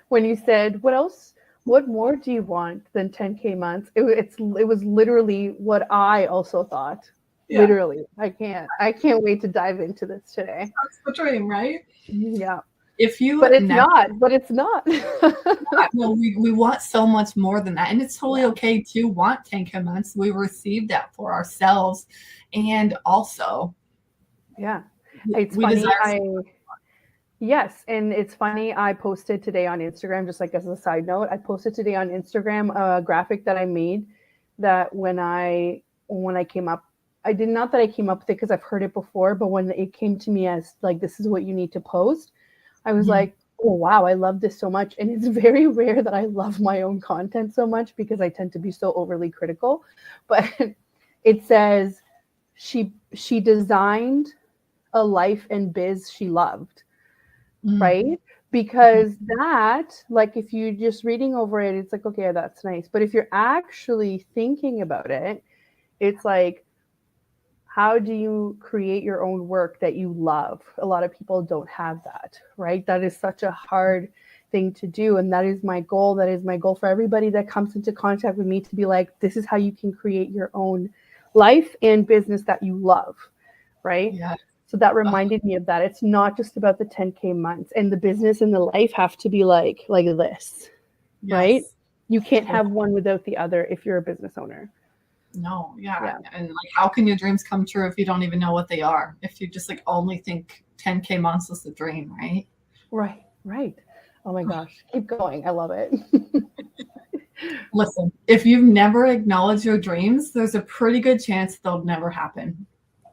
When you said, what else? What more do you want than 10K months? It was literally what I also thought. Yeah. Literally. I can't wait to dive into this today. That's the dream, right? Yeah. But it's not. No, we want so much more than that. And it's totally okay to want 10K months. We receive that for ourselves. And also, it's funny. Yes. And it's funny. I posted today on Instagram, just like as a side note, I posted today on Instagram a graphic that I made that when I came up, not that I came up with it because I've heard it before, but when it came to me as like, this is what you need to post, I was like, oh, wow, I love this so much. And it's very rare that I love my own content so much because I tend to be so overly critical. But it says she designed a life and biz she loved, right? Because that, like, if you're just reading over it, it's like, okay, that's nice. But if you're actually thinking about it, it's like, how do you create your own work that you love? A lot of people don't have that, right? That is such a hard thing to do. And that is my goal. That is my goal for everybody that comes into contact with me, to be like, this is how you can create your own life and business that you love, right? Yeah. So that reminded me of that. It's not just about the 10K months, and the business and the life have to be like this, right? You can't have one without the other if you're a business owner. No, yeah. And like, how can your dreams come true if you don't even know what they are? If you just like only think 10K months is the dream, right? Right. Oh my gosh. Keep going. I love it. Listen, if you've never acknowledged your dreams, there's a pretty good chance they'll never happen.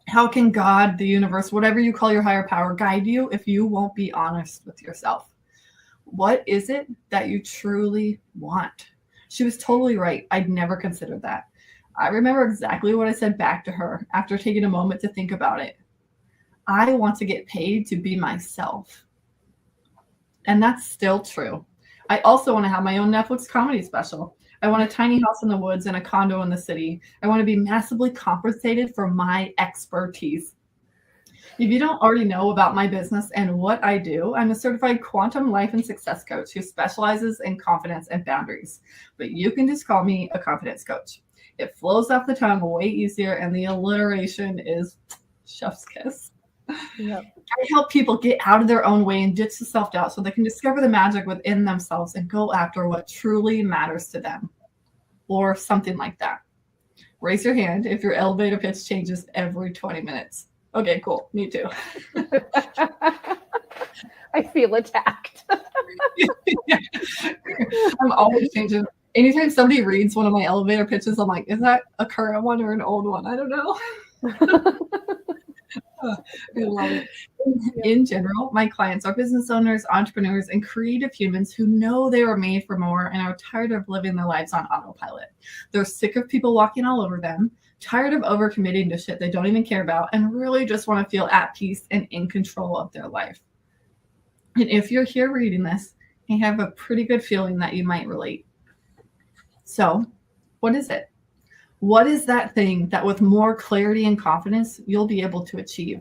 How can God, the universe, whatever you call your higher power, guide you if you won't be honest with yourself? What is it that you truly want? She was totally right. I'd never considered that. I remember exactly what I said back to her after taking a moment to think about it. I want to get paid to be myself. And that's still true. I also want to have my own Netflix comedy special. I want a tiny house in the woods and a condo in the city. I want to be massively compensated for my expertise. If you don't already know about my business and what I do, I'm a certified quantum life and success coach who specializes in confidence and boundaries. But you can just call me a confidence coach. It flows off the tongue way easier, and the alliteration is chef's kiss. Yep. I help people get out of their own way and ditch the self-doubt so they can discover the magic within themselves and go after what truly matters to them, or something like that. Raise your hand if your elevator pitch changes every 20 minutes. Okay, cool. Me too. I feel attacked. I'm always changing. Anytime somebody reads one of my elevator pitches, I'm like, is that a current one or an old one? I don't know. I love it. In general, my clients are business owners, entrepreneurs, and creative humans who know they were made for more and are tired of living their lives on autopilot. They're sick of people walking all over them, tired of overcommitting to shit they don't even care about, and really just want to feel at peace and in control of their life. And if you're here reading this, I have a pretty good feeling that you might relate. So, what is it? What is that thing that with more clarity and confidence, you'll be able to achieve?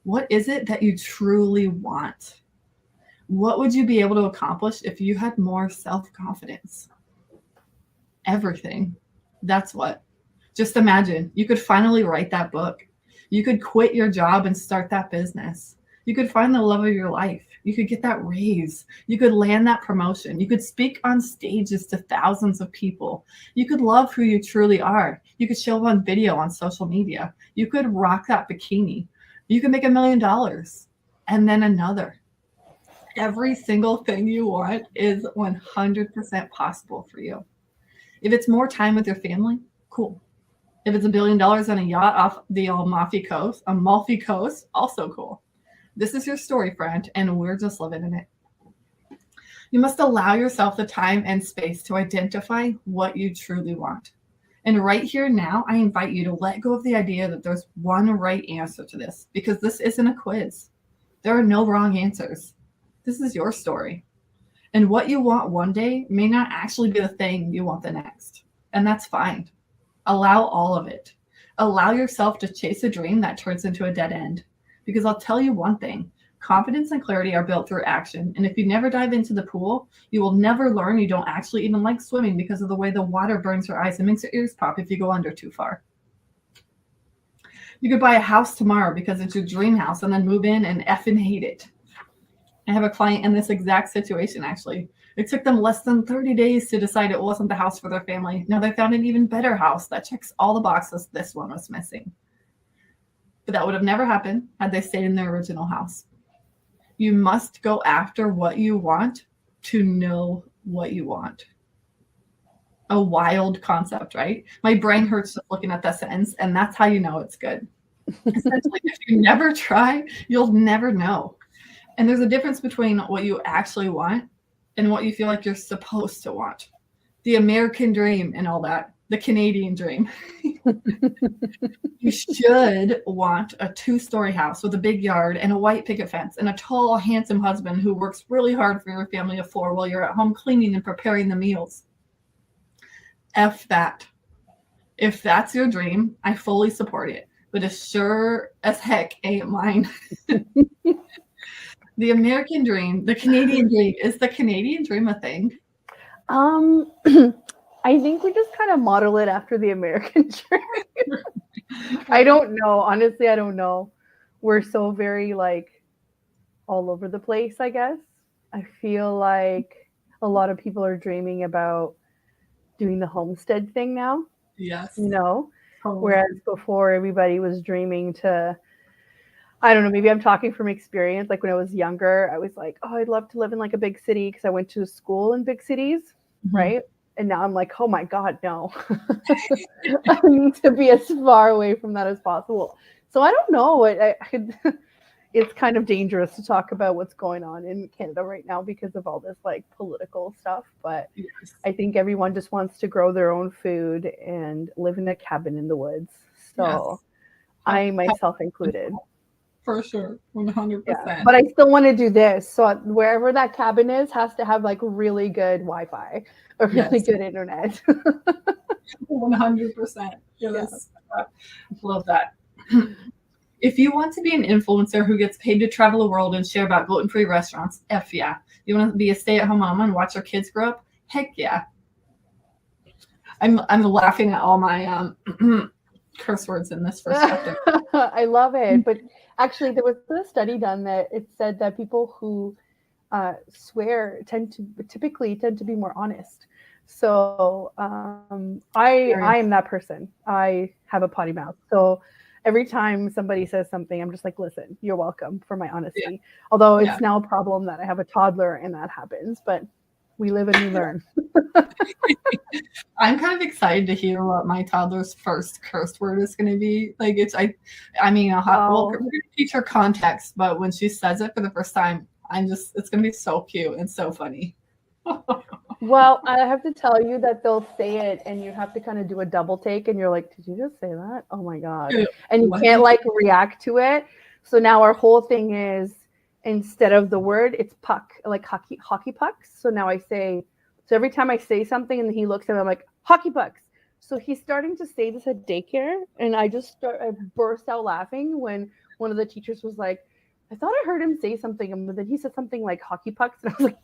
What is it that you truly want? What would you be able to accomplish if you had more self-confidence? Everything. That's what. Just imagine, you could finally write that book. You could quit your job and start that business. You could find the love of your life. You could get that raise. You could land that promotion. You could speak on stages to thousands of people. You could love who you truly are. You could show up on video on social media. You could rock that bikini. You could make $1 million and then another. Every single thing you want is 100% possible for you. If it's more time with your family, cool. If it's $1 billion on a yacht off the Amalfi Coast, also cool. This is your story, friend, and we're just living in it. You must allow yourself the time and space to identify what you truly want. And right here now, I invite you to let go of the idea that there's one right answer to this, because this isn't a quiz. There are no wrong answers. This is your story. And what you want one day may not actually be the thing you want the next. And that's fine. Allow all of it. Allow yourself to chase a dream that turns into a dead end. Because I'll tell you one thing, confidence and clarity are built through action. And if you never dive into the pool, you will never learn you don't actually even like swimming because of the way the water burns your eyes and makes your ears pop if you go under too far. You could buy a house tomorrow because it's your dream house and then move in and effing hate it. I have a client in this exact situation, actually. It took them less than 30 days to decide it wasn't the house for their family. Now they found an even better house that checks all the boxes this one was missing. But that would have never happened had they stayed in their original house. You must go after what you want to know what you want. A wild concept, right? My brain hurts just looking at that sentence, and that's how you know it's good. Essentially, if you never try, you'll never know. And there's a difference between what you actually want and what you feel like you're supposed to want. The American dream and all that. The Canadian dream. You should want a 2-story house with a big yard and a white picket fence and a tall, handsome husband who works really hard for your family of 4 while you're at home cleaning and preparing the meals. F that. If that's your dream, I fully support it, but it sure as heck ain't mine. The American dream, the Canadian dream, is the Canadian dream a thing? I think we just kind of model it after the American dream. I don't know. Honestly, I don't know. We're so very like all over the place, I guess. I feel like a lot of people are dreaming about doing the homestead thing now. Yes. You know, whereas before everybody was dreaming to, I don't know, maybe I'm talking from experience. Like when I was younger, I was like, oh, I'd love to live in like a big city because I went to school in big cities, right? And now I'm like, oh my God, no. I need to be as far away from that as possible. So I don't know. It's kind of dangerous to talk about what's going on in Canada right now because of all this like political stuff. But yes. I think everyone just wants to grow their own food and live in a cabin in the woods. So yes. I myself included. For sure, 100%. Yeah, but I still want to do this. So wherever that cabin is has to have like really good Wi-Fi or really good internet. 100%. Yes. Yeah. Love that. If you want to be an influencer who gets paid to travel the world and share about gluten-free restaurants, F yeah. You want to be a stay-at-home mom and watch your kids grow up? Heck yeah. I'm laughing at all my curse words in this first chapter. I love it. But actually, there was a study done that it said that people who swear typically tend to be more honest. So I am that person. I have a potty mouth. So every time somebody says something, I'm just like, listen, you're welcome for my honesty. Yeah. Although it's now a problem that I have a toddler and that happens, but we live and we learn. I'm kind of excited to hear what my toddler's first curse word is going to be. Like I mean, we're going to teach her context, but when she says it for the first time, it's going to be so cute and so funny. Well, I have to tell you that they'll say it and you have to kind of do a double take and you're like, did you just say that? Oh my God. And you can't like react to it. So now our whole thing is, instead of the word, it's puck, like hockey pucks. So now so every time I say something and he looks at me, I'm like, hockey pucks. So he's starting to say this at daycare. And I burst out laughing when one of the teachers was like, I thought I heard him say something, but then he said something like hockey pucks. And I was like,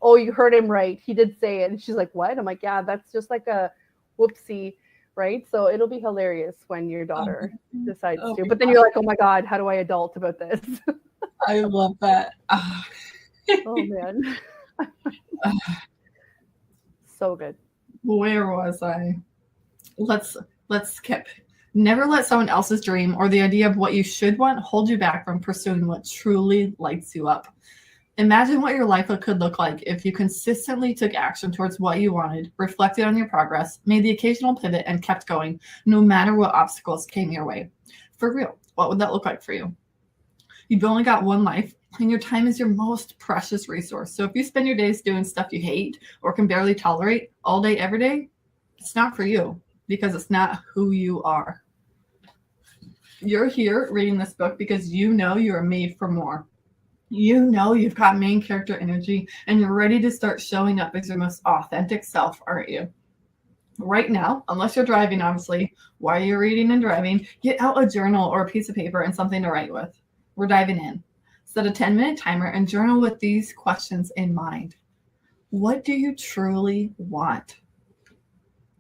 oh, you heard him right. He did say it. And she's like, what? I'm like, yeah, that's just like a whoopsie, right? So it'll be hilarious when your daughter decides to. But then you're like, oh my God, how do I adult about this? I love that. Oh man. So good. Where was I? Let's skip. Never let someone else's dream or the idea of what you should want hold you back from pursuing what truly lights you up. Imagine what your life could look like if you consistently took action towards what you wanted, reflected on your progress, made the occasional pivot, and kept going, no matter what obstacles came your way. For real, what would that look like for you? You've only got one life, and your time is your most precious resource. So if you spend your days doing stuff you hate or can barely tolerate all day, every day, it's not for you because it's not who you are. You're here reading this book because you know you are made for more. You know you've got main character energy and you're ready to start showing up as your most authentic self, aren't you? Right now, unless you're driving, obviously, while you're reading and driving, get out a journal or a piece of paper and something to write with. We're diving in. Set a 10-minute timer and journal with these questions in mind. What do you truly want?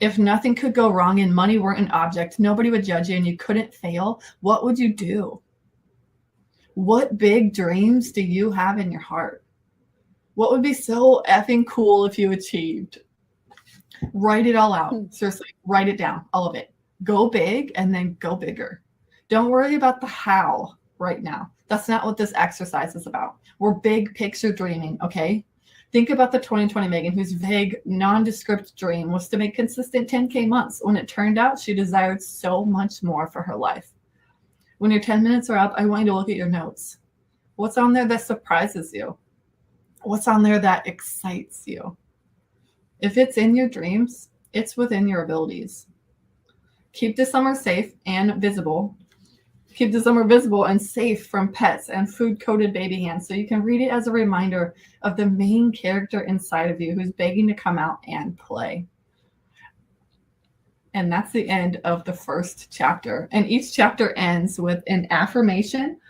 If nothing could go wrong and money weren't an object, nobody would judge you and you couldn't fail, what would you do? What big dreams do you have in your heart? What would be so effing cool if you achieved? Write it all out. Seriously, write it down, all of it. Go big and then go bigger. Don't worry about the how right now. That's not what this exercise is about. We're big picture dreaming, okay? Think about the 2020 Megan, whose vague, nondescript dream was to make consistent 10K months when it turned out she desired so much more for her life. When your 10 minutes are up, I want you to look at your notes. What's on there that surprises you? What's on there that excites you? If it's in your dreams, it's within your abilities. Keep the summer safe and visible. Keep the summer visible and safe from pets and food-coated baby hands so you can read it as a reminder of the main character inside of you who's begging to come out and play. And that's the end of the first chapter. And each chapter ends with an affirmation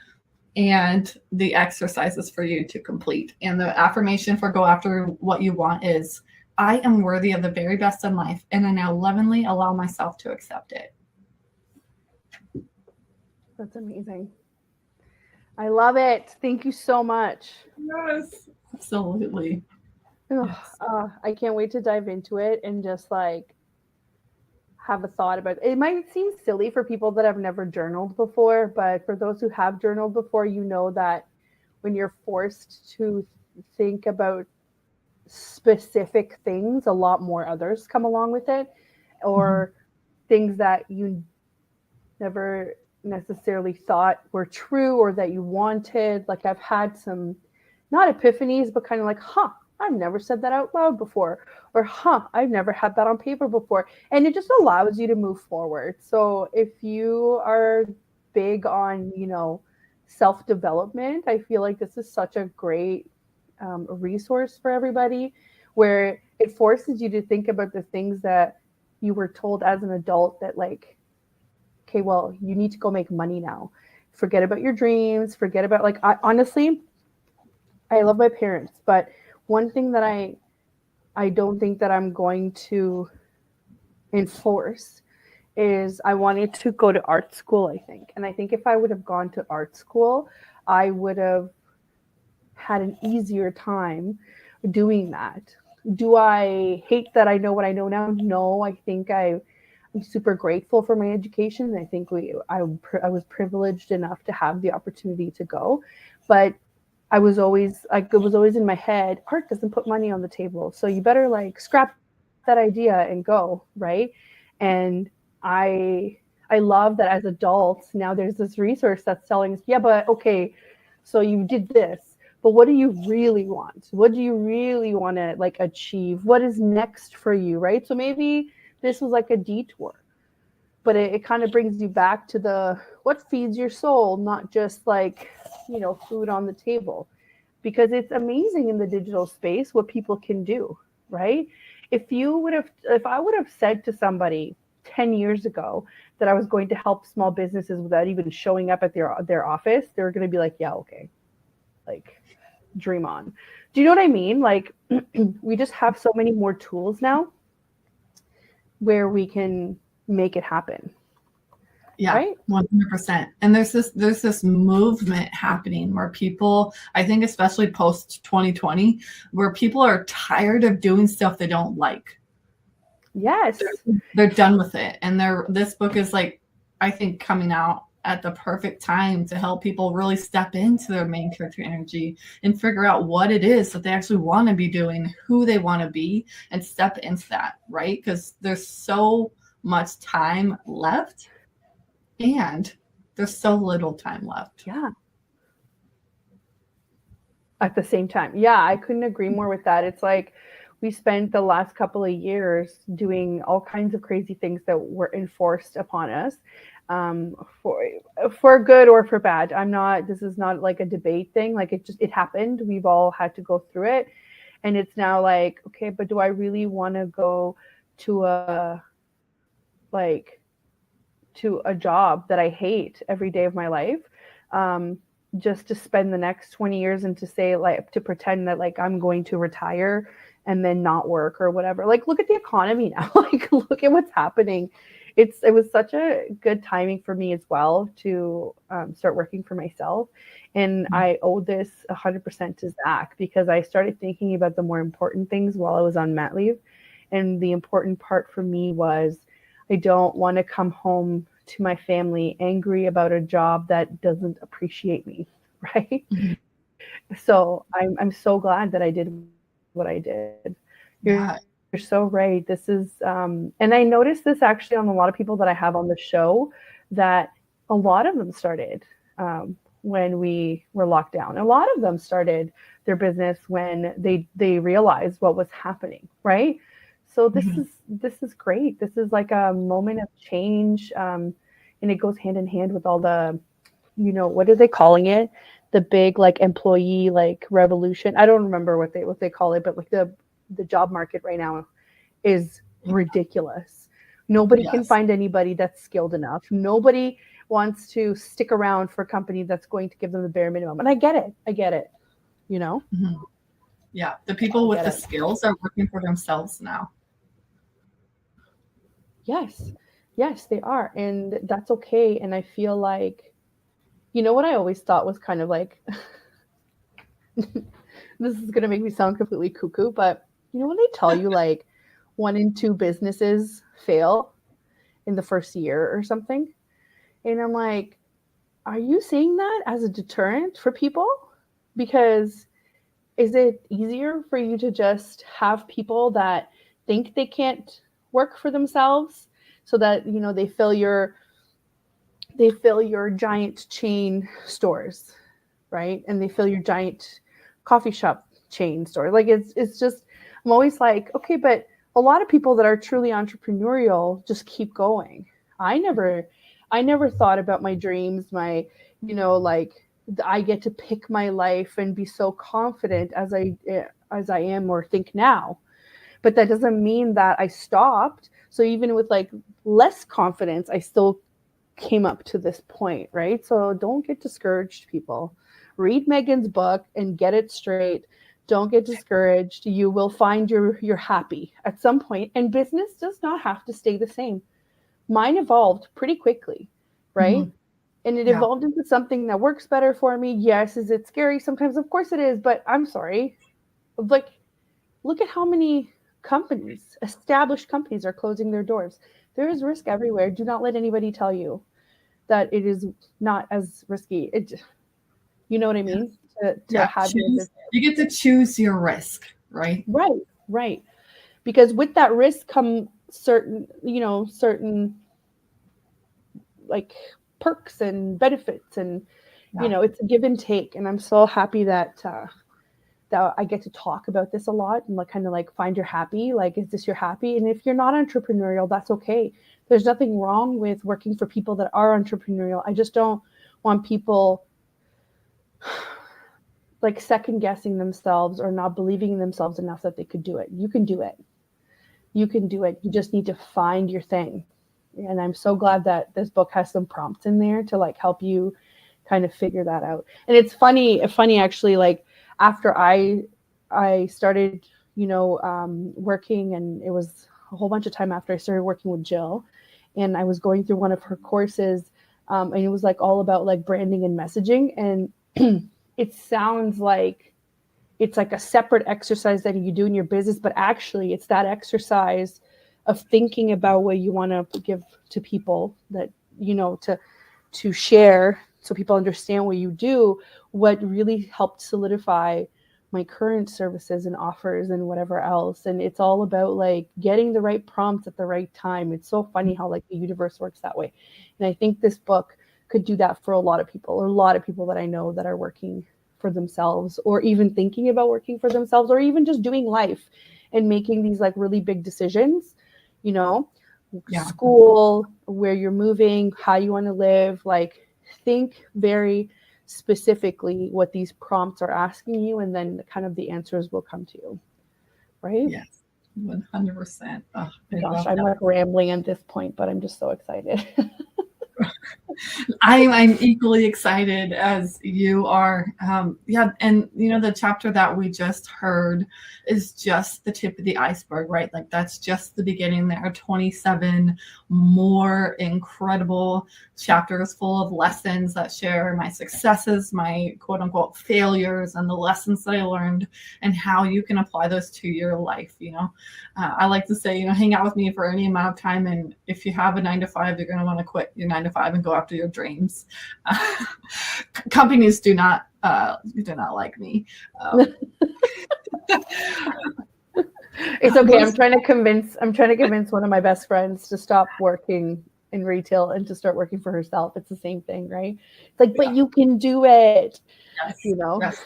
and the exercises for you to complete. And the affirmation for go after what you want is, I am worthy of the very best in life, and I now lovingly allow myself to accept it. That's amazing. I love it. Thank you so much. Yes, absolutely. Yes. I can't wait to dive into it and just like have a thought about it. It might seem silly for people that have never journaled before, but for those who have journaled before, you know that when you're forced to think about specific things, a lot more others come along with it, or things that you never necessarily thought were true or that you wanted. Like I've had some, not epiphanies, but kind of like, I've never said that out loud before, or I've never had that on paper before. And it just allows you to move forward. So if you are big on, self-development, I feel like this is such a great resource for everybody, where it forces you to think about the things that you were told as an adult that like, okay, well, you need to go make money now. Forget about your dreams, forget about honestly, I love my parents, but one thing that I don't think that I'm going to enforce is I wanted to go to art school, I think. And I think if I would have gone to art school, I would have had an easier time doing that. Do I hate that I know what I know now? No, I think I'm super grateful for my education. I think I was privileged enough to have the opportunity to go, but it was always in my head, art doesn't put money on the table, so you better like scrap that idea and go, right? And I love that as adults now there's this resource that's telling us, yeah, but okay, so you did this, but what do you really want? What do you really want to like achieve? What is next for you, right? So maybe this was like a detour, but it kind of brings you back to what feeds your soul, not just like, food on the table, because it's amazing in the digital space what people can do, right? If I would have said to somebody 10 years ago that I was going to help small businesses without even showing up at their office, they were going to be like, yeah, okay, like dream on. Do you know what I mean? Like we just have so many more tools now where we can make it happen. Yeah, right? 100%. And there's this movement happening where people, I think especially post 2020, where people are tired of doing stuff they don't like. Yes. They're done with it. And this book is like, I think, coming out at the perfect time to help people really step into their main character energy and figure out what it is that they actually want to be doing, who they want to be, and step into that, right? Because there's so much time left and there's so little time left. Yeah. At the same time. Yeah, I couldn't agree more with that. It's like we spent the last couple of years doing all kinds of crazy things that were enforced upon us, for good or for bad. This is not like a debate thing. Like it happened. We've all had to go through it. And it's now like, okay, but do I really want to go to a job that I hate every day of my life, just to spend the next 20 years and to say, like, to pretend that like I'm going to retire and then not work or whatever. Like, look at the economy now. Like, look at what's happening. It was such a good timing for me as well to start working for myself. And I owe this 100% to Zach, because I started thinking about the more important things while I was on mat leave. And the important part for me was, I don't want to come home to my family angry about a job that doesn't appreciate me, right? Mm-hmm. So I'm so glad that I did what I did. You're so right. This is, and I noticed this actually on a lot of people that I have on the show, that a lot of them started when we were locked down. A lot of them started their business when they realized what was happening, right? So this is great. This is like a moment of change, and it goes hand in hand with all the, what are they calling it? The big like employee like revolution. I don't remember what they call it, but like the job market right now is ridiculous. Nobody can find anybody that's skilled enough. Nobody wants to stick around for a company that's going to give them the bare minimum. And I get it. Mm-hmm. Yeah, the people with the skills are working for themselves now. Yes, they are. And that's okay. And I feel like, what I always thought was kind of like, this is going to make me sound completely cuckoo, but when they tell you like 1 in 2 businesses fail in the first year or something. And I'm like, are you seeing that as a deterrent for people? Because is it easier for you to just have people that think they can't work for themselves so that, they fill your giant chain stores, right? And they fill your giant coffee shop chain store. Like it's just, I'm always like, okay, but a lot of people that are truly entrepreneurial just keep going. I never thought about my dreams, my, like I get to pick my life and be so confident as I am or think now. But that doesn't mean that I stopped. So even with like less confidence, I still came up to this point, right? So don't get discouraged, people. Read Megan's book and get it straight. Don't get discouraged. You will find you're happy at some point. And business does not have to stay the same. mine evolved pretty quickly, right? Mhm. And it Yeah. evolved into something that works better for me. Yes, is it scary sometimes? Of course it is, but I'm sorry. Like, look at how many companies, established companies, are closing their doors. There is risk everywhere. Do not let anybody tell you that it is not as risky. You know what I mean? To Yeah. have your business. You get to choose your risk, right? Right, right. Because with that risk come certain like perks and benefits, and Yeah. it's a give and take. And I'm so happy that I get to talk about this a lot, and like kind of like find your happy. Like, is this your happy? And if you're not entrepreneurial, that's okay. There's nothing wrong with working for people that are entrepreneurial. I just don't want people like second guessing themselves or not believing in themselves enough that they could do it. You can do it. You can do it. You just need to find your thing. And I'm so glad that this book has some prompts in there to like help you kind of figure that out. And it's funny actually, like after I started, working, and it was a whole bunch of time after I started working with Jill, and I was going through one of her courses, and it was like all about like branding and messaging. And it sounds like it's like a separate exercise that you do in your business, but actually it's that exercise of thinking about what you want to give to people, that, to share so people understand what you do, what really helped solidify my current services and offers and whatever else. And it's all about like getting the right prompts at the right time. It's so funny how like the universe works that way. And I think this book could do that for a lot of people, or a lot of people that I know that are working for themselves, or even thinking about working for themselves, or even just doing life and making these like really big decisions, school, where you're moving, how you want to live. Like, think very specifically what these prompts are asking you, and then kind of the answers will come to you. Right? Yes. 100%. Oh, gosh, I'm like rambling at this point, but I'm just so excited. I'm equally excited as you are. And the chapter that we just heard is just the tip of the iceberg, right? Like, that's just the beginning. There are 27 more incredible chapters full of lessons that share my successes, my quote unquote failures, and the lessons that I learned, and how you can apply those to your life. I like to say, hang out with me for any amount of time, and if you have a 9-to-5, you're going to want to quit your 9-to-5 and go after your dreams. Companies do not like me. It's okay. I'm trying to convince one of my best friends to stop working in retail and to start working for herself. It's the same thing, right? It's like, but you can do it. Yes. Yes.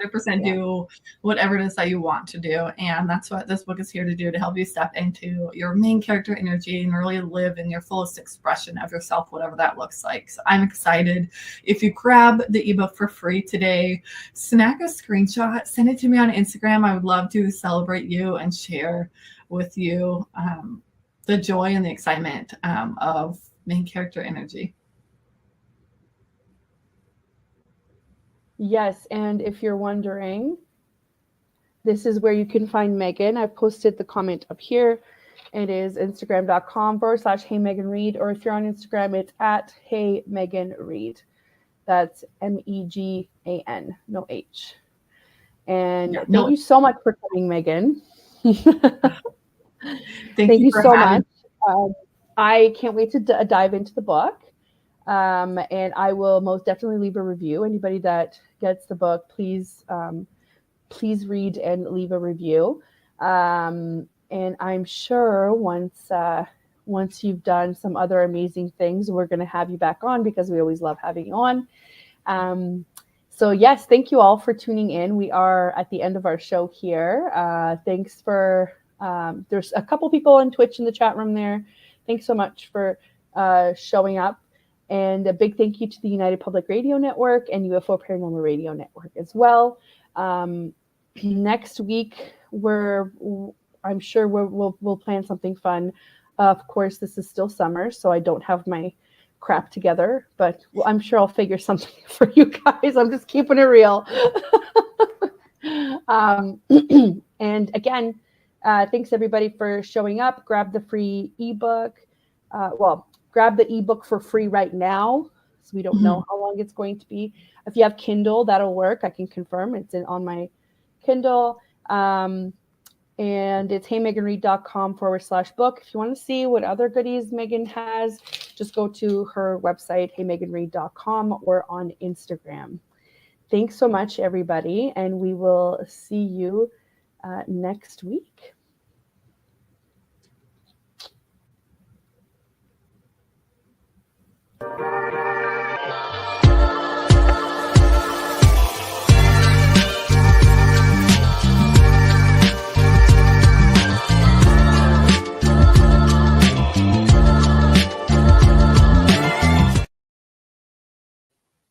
100% do whatever it is that you want to do. And that's what this book is here to do, to help you step into your main character energy and really live in your fullest expression of yourself, whatever that looks like. So I'm excited. If you grab the ebook for free today, snag a screenshot, send it to me on Instagram. I would love to celebrate you and share with you the joy and the excitement of main character energy. Yes, and if you're wondering, this is where you can find Megan. I've posted the comment up here. It is instagram.com/HeyMeganReed, or if you're on Instagram, it's @HeyMeganReed. That's MEGAN, no H. And thank you so much for coming, Megan. Thank you so much. I can't wait to dive into the book. And I will most definitely leave a review. Anybody that gets the book, please read and leave a review. And I'm sure once you've done some other amazing things, we're going to have you back on, because we always love having you on. So yes, thank you all for tuning in. We are at the end of our show here. Thanks for, there's a couple people on Twitch in the chat room there. Thanks so much for showing up. And a big thank you to the United Public Radio Network and UFO Paranormal Radio Network as well. Next week, I'm sure we'll plan something fun. Of course, this is still summer, so I don't have my crap together, but I'm sure I'll figure something for you guys. I'm just keeping it real. And again, thanks everybody for showing up. Grab the free ebook. grab the ebook for free right now. So we don't know how long it's going to be. If you have Kindle, that'll work. I can confirm it's on my Kindle. And it's heymeganreed.com/book. If you want to see what other goodies Megan has, just go to her website, heymeganreed.com, or on Instagram. Thanks so much, everybody. And we will see you next week.